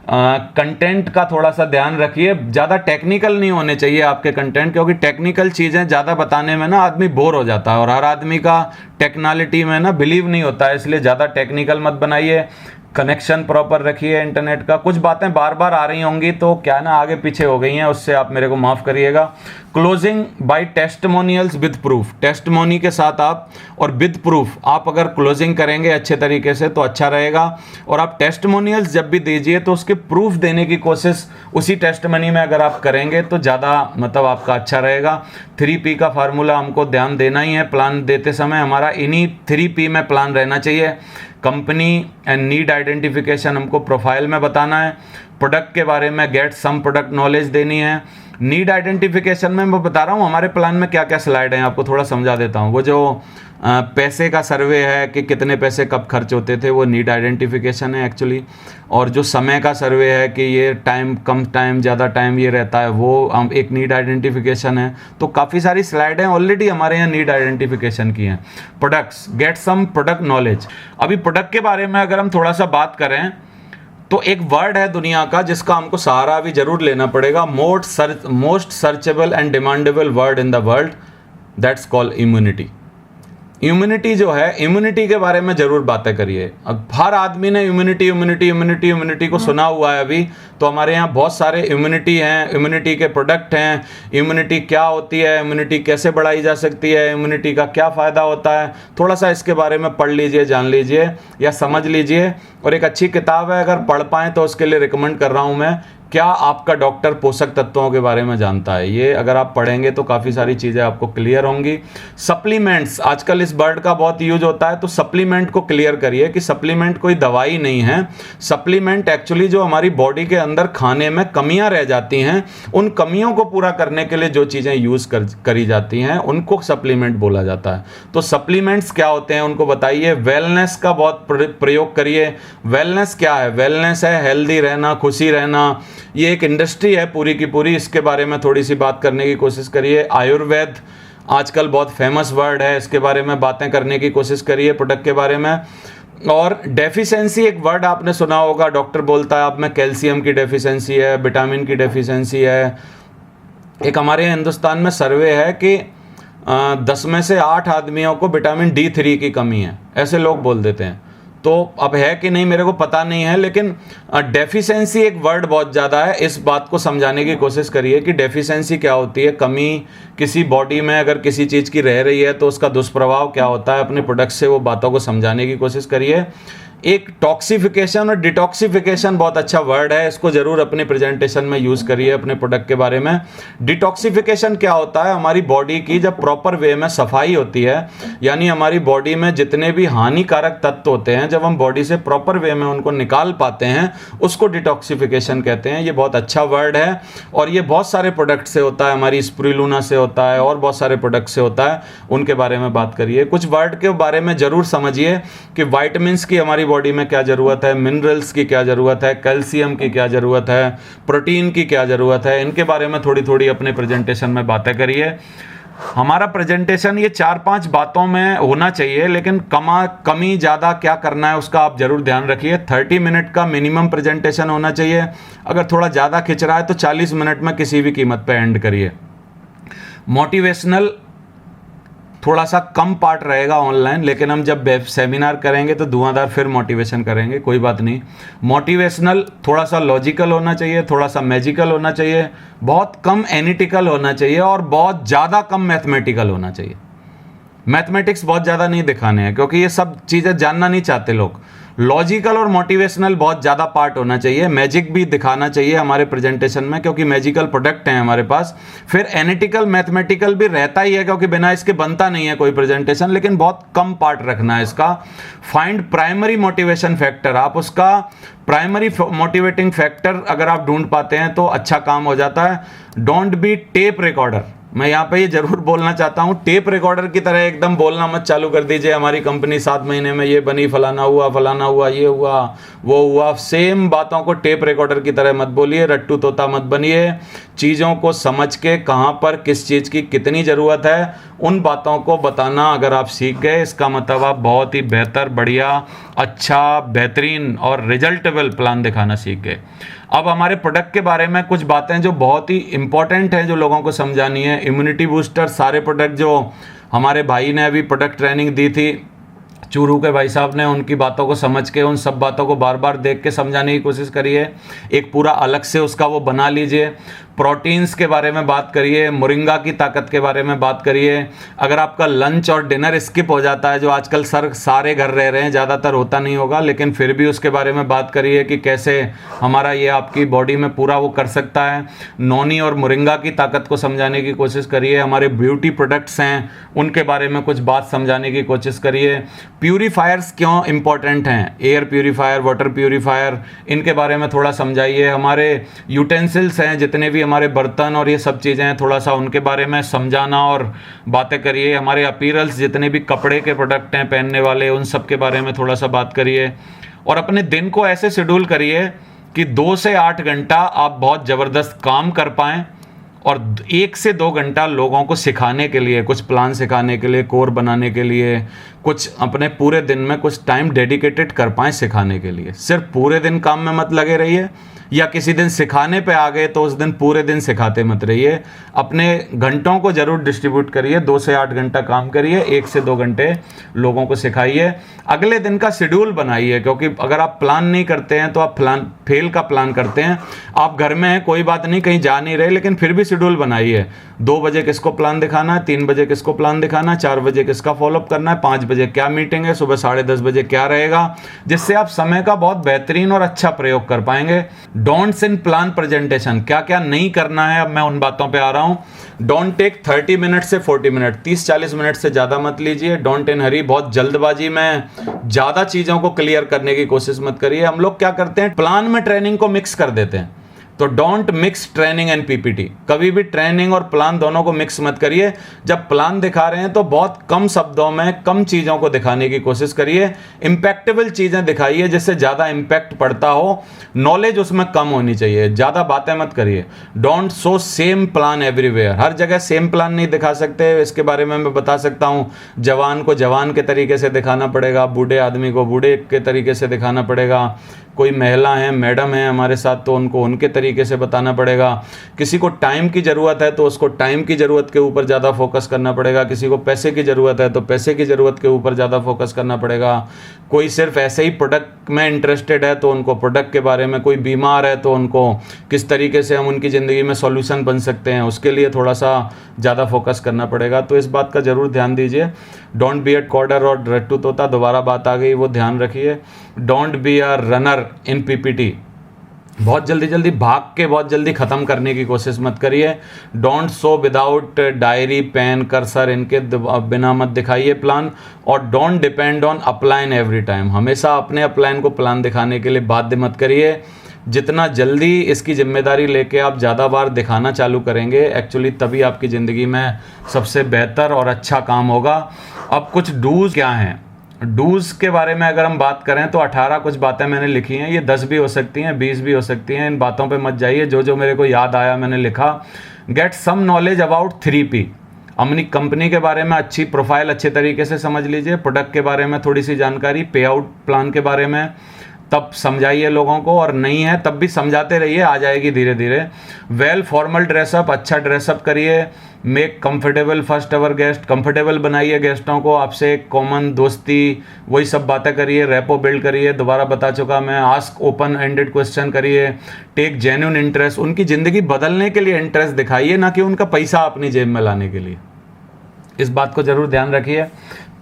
कंटेंट का थोड़ा सा ध्यान रखिए, ज़्यादा टेक्निकल नहीं होने चाहिए आपके कंटेंट, क्योंकि टेक्निकल चीज़ें ज़्यादा बताने में ना आदमी बोर हो जाता है, और हर आदमी का टेक्नोलिटी में ना बिलीव नहीं होता है, इसलिए ज़्यादा टेक्निकल मत बनाइए। कनेक्शन प्रॉपर रखिए इंटरनेट का। कुछ बातें बार बार आ रही होंगी तो क्या ना आगे पीछे हो गई हैं, उससे आप मेरे को माफ़ करिएगा। Closing by testimonials with proof, testimony के साथ आप और विद प्रूफ आप अगर क्लोजिंग करेंगे अच्छे तरीके से तो अच्छा रहेगा। और आप टेस्टिमोनियल्स जब भी दीजिए तो उसके प्रूफ देने की कोशिश उसी टेस्टिमोनी में अगर आप करेंगे तो ज़्यादा मतलब आपका अच्छा रहेगा। 3P का फार्मूला हमको ध्यान देना ही है प्लान देते समय, हमारा इन्हीं 3P में प्लान रहना चाहिए। कंपनी एंड नीड आइडेंटिफिकेशन हमको प्रोफाइल में बताना है। प्रोडक्ट के बारे में गेट सम प्रोडक्ट नॉलेज देनी है। नीड आइडेंटिफिकेशन में मैं बता रहा हूँ हमारे प्लान में क्या क्या स्लाइड हैं, आपको थोड़ा समझा देता हूँ। वो जो पैसे का सर्वे है कि कितने पैसे कब खर्च होते थे, वो नीड आइडेंटिफिकेशन है एक्चुअली। और जो समय का सर्वे है कि ये टाइम, कम टाइम, ज़्यादा टाइम ये रहता है, वो हम एक नीड आइडेंटिफिकेशन है। तो काफ़ी सारी स्लाइड हैं ऑलरेडी हमारे यहाँ नीड आइडेंटिफिकेशन की हैं। Products, get some product knowledge. अभी प्रोडक्ट के बारे में अगर हम थोड़ा सा बात करें तो एक वर्ड है दुनिया का जिसका हमको सहारा भी जरूर लेना पड़ेगा, most searchable and demandable word in the world, that's called immunity. Immunity जो है, इम्यूनिटी के बारे में जरूर बातें करिए। अब हर आदमी ने इम्यूनिटी इम्यूनिटी इम्यूनिटी इम्यूनिटी को सुना हुआ है। अभी तो हमारे यहाँ बहुत सारे इम्यूनिटी हैं, इम्यूनिटी के प्रोडक्ट हैं, इम्यूनिटी क्या होती है, इम्यूनिटी कैसे बढ़ाई जा सकती है, इम्यूनिटी का क्या फ़ायदा होता है, थोड़ा सा इसके बारे में पढ़ लीजिए, जान लीजिए या समझ लीजिए। और एक अच्छी किताब है, अगर पढ़ पाएँ तो उसके लिए रिकमेंड कर रहा हूँ मैं, क्या आपका डॉक्टर पोषक तत्वों के बारे में जानता है। ये अगर आप पढ़ेंगे तो काफ़ी सारी चीज़ें आपको क्लियर होंगी। सप्लीमेंट्स, आजकल इस वर्ड का बहुत यूज होता है, तो सप्लीमेंट को क्लियर करिए कि सप्लीमेंट कोई दवाई नहीं है। सप्लीमेंट एक्चुअली जो हमारी बॉडी के अंदर खाने में कमियां रह जाती हैं, उन कमियों को पूरा करने के लिए जो चीज़ें यूज़ करी जाती हैं उनको सप्लीमेंट बोला जाता है। तो सप्लीमेंट्स क्या होते हैं उनको बताइए। वेलनेस का बहुत प्रयोग करिए। वेलनेस क्या है? वेलनेस है हेल्दी रहना, खुशी रहना। ये एक इंडस्ट्री है पूरी की पूरी, इसके बारे में थोड़ी सी बात करने की कोशिश करिए। आयुर्वेद आजकल बहुत फेमस वर्ड है, इसके बारे में बातें करने की कोशिश करिए प्रोडक्ट के बारे में। और डेफिशिएंसी एक वर्ड आपने सुना होगा, डॉक्टर बोलता है आप में कैल्शियम की डेफिशिएंसी है, विटामिन की डेफिशिएंसी है। एक हमारे हिंदुस्तान में सर्वे है कि 10 में से 8 आदमियों को विटामिन D3 की कमी है, ऐसे लोग बोल देते हैं। तो अब है कि नहीं मेरे को पता नहीं है, लेकिन डेफिशिएंसी एक वर्ड बहुत ज़्यादा है। इस बात को समझाने की कोशिश करिए कि डेफिशिएंसी क्या होती है, कमी किसी बॉडी में अगर किसी चीज़ की रह रही है तो उसका दुष्प्रभाव क्या होता है, अपने प्रोडक्ट से वो बातों को समझाने की कोशिश करिए। एक टॉक्सिफिकेशन और डिटॉक्सिफिकेशन बहुत अच्छा वर्ड है, इसको जरूर अपने प्रेजेंटेशन में यूज़ करिए अपने प्रोडक्ट के बारे में। डिटॉक्सिफिकेशन क्या होता है? हमारी बॉडी की जब प्रॉपर वे में सफाई होती है, यानी हमारी बॉडी में जितने भी हानिकारक तत्व होते हैं, जब हम बॉडी से प्रॉपर वे में उनको निकाल पाते हैं, उसको डिटॉक्सिफिकेशन कहते हैं। ये बहुत अच्छा वर्ड है और ये बहुत सारे प्रोडक्ट से होता है, हमारी स्प्रुलिना से होता है और बहुत सारे प्रोडक्ट से होता है, उनके बारे में बात करिए। कुछ वर्ड के बारे में जरूर समझिए कि वाइटामिन्स की हमारी बॉडी में क्या ज़रूरत है, मिनरल्स की क्या ज़रूरत है, कैल्शियम की क्या ज़रूरत है, प्रोटीन की क्या ज़रूरत है। इनके बारे में थोड़ी थोड़ी अपने प्रेजेंटेशन में बातें करिए। हमारा प्रेजेंटेशन ये 4-5 बातों में होना चाहिए, लेकिन कमी ज़्यादा क्या करना है उसका आप ज़रूर ध्यान रखिए। 30 मिनट का मिनिमम प्रेजेंटेशन होना चाहिए। अगर थोड़ा ज़्यादा खिंच रहा है तो 40 मिनट में किसी भी कीमत पे एंड करिए। मोटिवेशनल थोड़ा सा कम पार्ट रहेगा ऑनलाइन, लेकिन हम जब सेमिनार करेंगे तो धुआंधार फिर मोटिवेशन करेंगे, कोई बात नहीं। मोटिवेशनल थोड़ा सा लॉजिकल होना चाहिए, थोड़ा सा मैजिकल होना चाहिए, बहुत कम एनालिटिकल होना चाहिए और बहुत ज़्यादा कम मैथमेटिकल होना चाहिए। मैथमेटिक्स बहुत ज़्यादा नहीं दिखाने हैं क्योंकि ये सब चीज़ें जानना नहीं चाहते लोग। लॉजिकल और मोटिवेशनल बहुत ज़्यादा पार्ट होना चाहिए। मैजिक भी दिखाना चाहिए हमारे प्रेजेंटेशन में क्योंकि मैजिकल प्रोडक्ट हैं हमारे पास। फिर एनालिटिकल मैथमेटिकल भी रहता ही है क्योंकि बिना इसके बनता नहीं है कोई प्रेजेंटेशन, लेकिन बहुत कम पार्ट रखना है इसका। फाइंड प्राइमरी मोटिवेशन फैक्टर, आप उसका प्राइमरी मोटिवेटिंग फैक्टर अगर आप ढूंढ पाते हैं तो अच्छा काम हो जाता है। डोंट बी टेप रिकॉर्डर, मैं यहाँ पे ये जरूर बोलना चाहता हूँ, टेप रिकॉर्डर की तरह एकदम बोलना मत चालू कर दीजिए हमारी कंपनी 7 महीने में ये बनी, फलाना हुआ, ये हुआ, वो हुआ। सेम बातों को टेप रिकॉर्डर की तरह मत बोलिए, रट्टू तोता मत बनिए। चीज़ों को समझ के कहाँ पर किस चीज़ की कितनी ज़रूरत है उन बातों को बताना अगर आप सीख गए, इसका मतलब आप बहुत ही बेहतर, बढ़िया, अच्छा, बेहतरीन और रिजल्टेबल प्लान दिखाना सीख गए। अब हमारे प्रोडक्ट के बारे में कुछ बातें जो बहुत ही इंपॉर्टेंट हैं जो लोगों को समझानी है। इम्यूनिटी बूस्टर, सारे प्रोडक्ट जो हमारे भाई ने अभी प्रोडक्ट ट्रेनिंग दी थी चूरू के भाई साहब ने, उनकी बातों को समझ के उन सब बातों को बार बार देख के समझाने की कोशिश करिए। एक पूरा अलग से उसका वो बना लीजिए। प्रोटीन्स के बारे में बात करिए, मोरिंगा की ताकत के बारे में बात करिए। अगर आपका लंच और डिनर स्किप हो जाता है, जो आजकल सारे घर रह रहे हैं, ज़्यादातर होता नहीं होगा, लेकिन फिर भी उसके बारे में बात करिए कि कैसे हमारा ये आपकी बॉडी में पूरा वो कर सकता है। नोनी और मोरिंगा की ताकत को समझाने की कोशिश करिए। हमारे ब्यूटी प्रोडक्ट्स हैं उनके बारे में कुछ बात समझाने की कोशिश करिए। प्यूरीफायर्स क्यों इम्पोर्टेंट हैं, एयर प्यूरीफायर, वाटर प्यूरीफायर, इनके बारे में थोड़ा समझाइए। हमारे यूटेंसिल्स हैं, जितने भी हमारे बर्तन और ये सब चीज़ें हैं, थोड़ा सा उनके बारे में समझाना और बातें करिए। हमारे अपीयरेंस, जितने भी कपड़े के प्रोडक्ट हैं पहनने वाले, उन सब के बारे में थोड़ा सा बात करिए। और अपने दिन को ऐसे शेड्यूल करिए कि 2 से 8 घंटा आप बहुत ज़बरदस्त काम कर पाएँ और 1 से 2 घंटा लोगों को सिखाने के लिए, कुछ प्लान सिखाने के लिए, कोर बनाने के लिए, कुछ अपने पूरे दिन में कुछ टाइम डेडिकेटेड कर पाएँ सिखाने के लिए। सिर्फ पूरे दिन काम में मत लगे रहिए, या किसी दिन सिखाने पे आ गए तो उस दिन पूरे दिन सिखाते मत रहिए। अपने घंटों को ज़रूर डिस्ट्रीब्यूट करिए, 2 से 8 घंटा काम करिए, 1 से 2 घंटे लोगों को सिखाइए। अगले दिन का शेड्यूल बनाइए, क्योंकि अगर आप प्लान नहीं करते हैं तो आप फेल का प्लान करते हैं। आप घर में हैं, कोई बात नहीं, कहीं जा नहीं रहे, लेकिन फिर भी शेड्यूल बनाइए। 2 बजे किसको प्लान दिखाना है, 3 बजे किसको प्लान दिखाना है, 4 बजे किसका फॉलोअप करना है, 5 बजे क्या मीटिंग है, सुबह 10:30 बजे क्या रहेगा, जिससे आप समय का बहुत बेहतरीन और अच्छा प्रयोग कर पाएंगे। डोंट्स इन प्लान प्रेजेंटेशन, क्या क्या नहीं करना है, अब मैं उन बातों पे आ रहा हूँ। डोंट टेक 30 मिनट से 40 मिनट, 30-40 मिनट से ज़्यादा मत लीजिए। डोंट इन हरी, बहुत जल्दबाजी में ज़्यादा चीज़ों को क्लियर करने की कोशिश मत करिए। हम लोग क्या करते हैं, प्लान में ट्रेनिंग को मिक्स कर देते हैं। तो don't mix training and PPT, कभी भी ट्रेनिंग और प्लान दोनों को मिक्स मत करिए। जब प्लान दिखा रहे हैं तो बहुत कम शब्दों में कम चीज़ों को दिखाने की कोशिश करिए। इम्पैक्टेबल चीज़ें दिखाइए जिससे ज़्यादा इम्पैक्ट पड़ता हो, नॉलेज उसमें कम होनी चाहिए, ज़्यादा बातें मत करिए। Don't show same plan everywhere, हर जगह सेम प्लान नहीं दिखा सकते। इसके बारे में मैं बता सकता हूँ, जवान को जवान के तरीके से दिखाना पड़ेगा, बूढ़े आदमी को बूढ़े के तरीके से दिखाना पड़ेगा, कोई महिला है, मैडम है हमारे साथ, तो उनको उनके तरीके से बताना पड़ेगा। किसी को टाइम की ज़रूरत है तो उसको टाइम की ज़रूरत के ऊपर ज़्यादा फोकस करना पड़ेगा। किसी को पैसे की ज़रूरत है तो पैसे की ज़रूरत के ऊपर ज़्यादा फोकस करना पड़ेगा। कोई सिर्फ ऐसे ही प्रोडक्ट में इंटरेस्टेड है तो उनको प्रोडक्ट के बारे में, कोई बीमार है तो उनको किस तरीके से हम उनकी ज़िंदगी में सॉल्यूशन बन सकते हैं, उसके लिए थोड़ा सा ज़्यादा फोकस करना पड़ेगा। तो इस बात का ज़रूर ध्यान दीजिए। डोंट बी अ कॉडर और रट्टू तोता, दोबारा बात आ गई, वो ध्यान रखिए। Don't be a runner in PPT, बहुत जल्दी भाग के बहुत जल्दी ख़त्म करने की कोशिश मत करिए। Don't show without diary, pen, cursor, इनके बिना मत दिखाइए प्लान। और don't depend on upline every time, हमेशा अपने अपलाइन को प्लान दिखाने के लिए बाध्य मत करिए। जितना जल्दी इसकी जिम्मेदारी लेके आप ज़्यादा बार दिखाना चालू करेंगे, एक्चुअली तभी आपकी ज़िंदगी में सबसे बेहतर और अच्छा काम होगा। अब कुछ डूज क्या हैं, डूज के बारे में अगर हम बात करें तो 18 कुछ बातें मैंने लिखी हैं। ये 10 भी हो सकती हैं, 20 भी हो सकती हैं। इन बातों पे मत जाइए, जो जो मेरे को याद आया मैंने लिखा। Get some knowledge about 3P, अपनी कंपनी के बारे में अच्छी प्रोफाइल अच्छे तरीके से समझ लीजिए, प्रोडक्ट के बारे में थोड़ी सी जानकारी, पे आउट प्लान के बारे में तब समझाइए लोगों को, और नहीं है तब भी समझाते रहिए, आ जाएगी धीरे धीरे। वेल फॉर्मल ड्रेसअप, अच्छा ड्रेसअप करिए। मेक कंफर्टेबल फर्स्ट अवर गेस्ट, कंफर्टेबल बनाइए गेस्टों को, आपसे कॉमन दोस्ती वही सब बातें करिए। रेपो बिल्ड करिए, दोबारा बता चुका मैं। आस्क ओपन एंडेड क्वेश्चन करिए। टेक जेन्युइन इंटरेस्ट, उनकी ज़िंदगी बदलने के लिए इंटरेस्ट दिखाइए, ना कि उनका पैसा अपनी जेब में लाने के लिए। इस बात को ज़रूर ध्यान रखिए।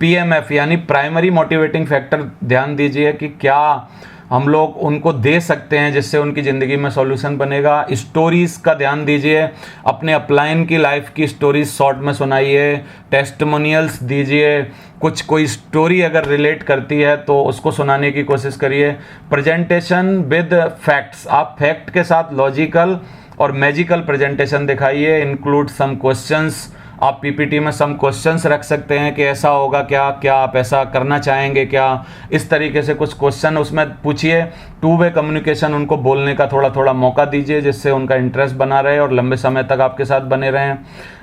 PMF यानी प्राइमरी मोटिवेटिंग फैक्टर ध्यान दीजिए कि क्या हम लोग उनको दे सकते हैं जिससे उनकी ज़िंदगी में सॉल्यूशन बनेगा। स्टोरीज़ का ध्यान दीजिए, अपने अपलाइन की लाइफ की स्टोरीज शॉर्ट में सुनाइए। टेस्टिमोनियल्स दीजिए, कोई स्टोरी अगर रिलेट करती है तो उसको सुनाने की कोशिश करिए। प्रेजेंटेशन विद फैक्ट्स, आप फैक्ट के साथ लॉजिकल और मैजिकल प्रेजेंटेशन दिखाइए। इंक्लूड सम क्वेश्चंस, आप पीपीटी में सम क्वेश्चंस रख सकते हैं कि ऐसा होगा क्या, क्या आप ऐसा करना चाहेंगे क्या, इस तरीके से कुछ क्वेश्चन उसमें पूछिए। 2 वे कम्युनिकेशन, उनको बोलने का थोड़ा थोड़ा मौका दीजिए जिससे उनका इंटरेस्ट बना रहे और लंबे समय तक आपके साथ बने रहें।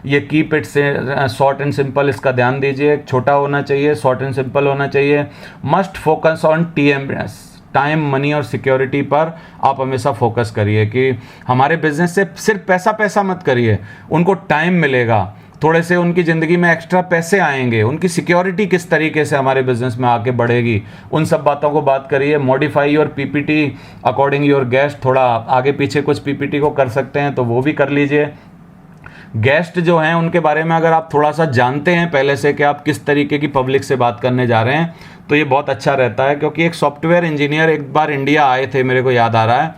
ये कीप इट से शॉर्ट एंड सिंपल, इसका ध्यान दीजिए। छोटा होना चाहिए, शॉर्ट एंड सिंपल होना चाहिए। Must focus on TMS, time, money और सिक्योरिटी पर आप हमेशा फोकस करिए कि हमारे बिजनेस से सिर्फ पैसा मत करिए, उनको टाइम मिलेगा, थोड़े से उनकी ज़िंदगी में एक्स्ट्रा पैसे आएंगे, उनकी सिक्योरिटी किस तरीके से हमारे बिजनेस में आके बढ़ेगी, उन सब बातों को बात करिए। Modify your PPT according your guest, थोड़ा आगे पीछे कुछ PPT को कर सकते हैं तो वो भी कर लीजिए। गेस्ट जो हैं उनके बारे में अगर आप थोड़ा सा जानते हैं पहले से कि आप किस तरीके की पब्लिक से बात करने जा रहे हैं तो ये बहुत अच्छा रहता है। क्योंकि एक सॉफ्टवेयर इंजीनियर एक बार इंडिया आए थे, मेरे को याद आ रहा है,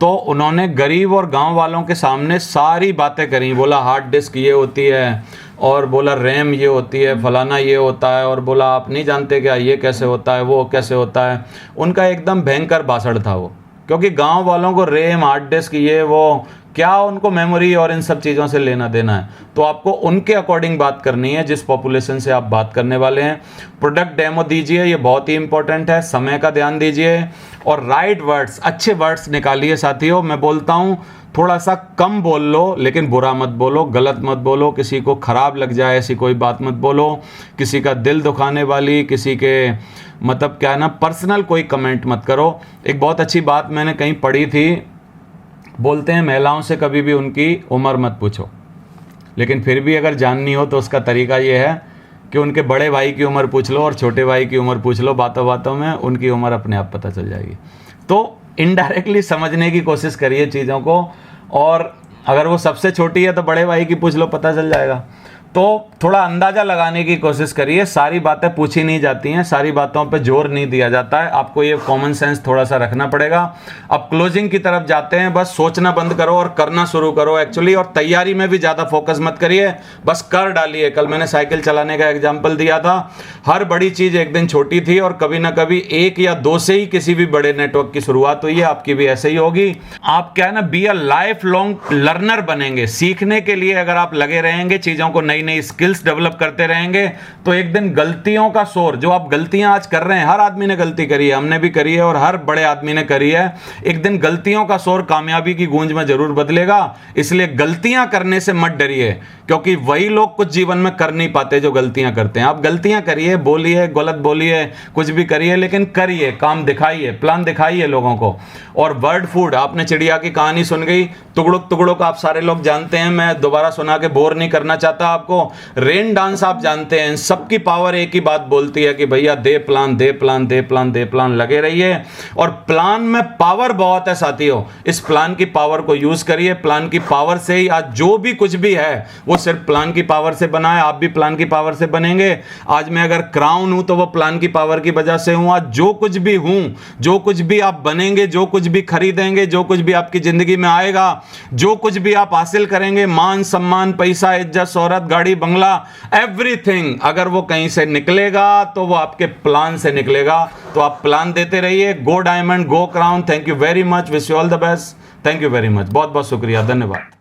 तो उन्होंने गरीब और गांव वालों के सामने सारी बातें करी। बोला हार्ड डिस्क ये होती है, और बोला रैम ये होती है, फलाना ये होता है, और बोला आप नहीं जानते क्या ये कैसे होता है, वो कैसे होता है। उनका एकदम भयंकर भाषण था वो, क्योंकि गांव वालों को रैम हार्ड डिस्क ये वो क्या, उनको मेमोरी और इन सब चीज़ों से लेना देना है। तो आपको उनके अकॉर्डिंग बात करनी है जिस पॉपुलेशन से आप बात करने वाले हैं। प्रोडक्ट डेमो दीजिए, ये बहुत ही इंपॉर्टेंट है। समय का ध्यान दीजिए और राइट वर्ड्स, अच्छे वर्ड्स निकालिए साथियों। मैं बोलता हूँ थोड़ा सा कम बोल लो, लेकिन बुरा मत बोलो, गलत मत बोलो, किसी को ख़राब लग जाए ऐसी कोई बात मत बोलो, किसी का दिल दुखाने वाली, किसी के मतलब क्या ना पर्सनल कोई कमेंट मत करो। एक बहुत अच्छी बात मैंने कहीं पढ़ी थी, बोलते हैं महिलाओं से कभी भी उनकी उम्र मत पूछो, लेकिन फिर भी अगर जाननी हो तो उसका तरीका ये है कि उनके बड़े भाई की उम्र पूछ लो और छोटे भाई की उम्र पूछ लो, बातों बातों में उनकी उम्र अपने आप पता चल जाएगी। तो इनडायरेक्टली समझने की कोशिश करिए चीज़ों को, और अगर वो सबसे छोटी है तो बड़े भाई की पूछ लो, पता चल जाएगा। तो थोड़ा अंदाज़ा लगाने की कोशिश करिए। सारी बातें पूछी नहीं जाती हैं, सारी बातों पे जोर नहीं दिया जाता है, आपको ये कॉमन सेंस थोड़ा सा रखना पड़ेगा। अब क्लोजिंग की तरफ जाते हैं, बस सोचना बंद करो और करना शुरू करो एक्चुअली, और तैयारी में भी ज़्यादा फोकस मत करिए, बस कर डालिए। कल मैंने साइकिल चलाने का एग्जाम्पल दिया था, हर बड़ी चीज़ एक दिन छोटी थी और कभी ना कभी 1 या 2 से ही किसी भी बड़े नेटवर्क की शुरुआत हुई है। आपकी भी ऐसे ही होगी। आप क्या है ना, be a life long learner बनेंगे। सीखने के लिए अगर आप लगे रहेंगे, चीज़ों को नई नई स्किल्स डेवलप करते रहेंगे, तो एक दिन गलतियों का शोर, जो आप गलतियां आज कर रहे हैं, हर आदमी ने गलती करी है, हमने भी करी है और हर बड़े आदमी ने करी है, एक दिन गलतियों का शोर कामयाबी की गूंज में जरूर बदलेगा। इसलिए गलतियां करने से मत डरिए, क्योंकि वही लोग कुछ जीवन में कर नहीं पाते जो गलतियां करते हैं। आप गलतियां करिए, बोलिए, गलत बोलिए, कुछ भी करिए, लेकिन करिए, काम दिखाइए, प्लान दिखाइए लोगों को। और वर्ड फूड, आपने चिड़िया की कहानी सुन गई, टुकड़ों टुकड़ों का आप सारे लोग जानते हैं, मैं दोबारा सुना के बोर नहीं करना चाहता आपको। रेन डांस आप जानते हैं, सबकी पावर एक ही बात बोलती है कि भैया दे प्लान, दे प्लान, दे प्लान, दे प्लान, लगे रहिए। और प्लान में पावर बहुत है साथियों, इस प्लान की पावर को यूज करिए। प्लान की पावर से ही आज जो भी कुछ भी है वो सिर्फ प्लान की पावर से बना है। आप भी प्लान की पावर से बनेंगे। आज मैं अगर क्राउन हूं तो वो प्लान की पावर की वजह से हूं। आज जो कुछ भी हूं, जो कुछ भी आप बनेंगे, जो कुछ भी खरीदेंगे, जो कुछ भी आपकी जिंदगी में आएगा, जो कुछ भी आप हासिल करेंगे, मान सम्मान, पैसा, इज्जत, शोहरत, गाड़ी, बंगला, एवरीथिंग, अगर वो कहीं से निकलेगा तो वो आपके प्लान से निकलेगा। तो आप प्लान देते रहिए। गो diamond, go crown. Thank you very much, wish you all the best. Thank you very much, बहुत बहुत शुक्रिया, धन्यवाद।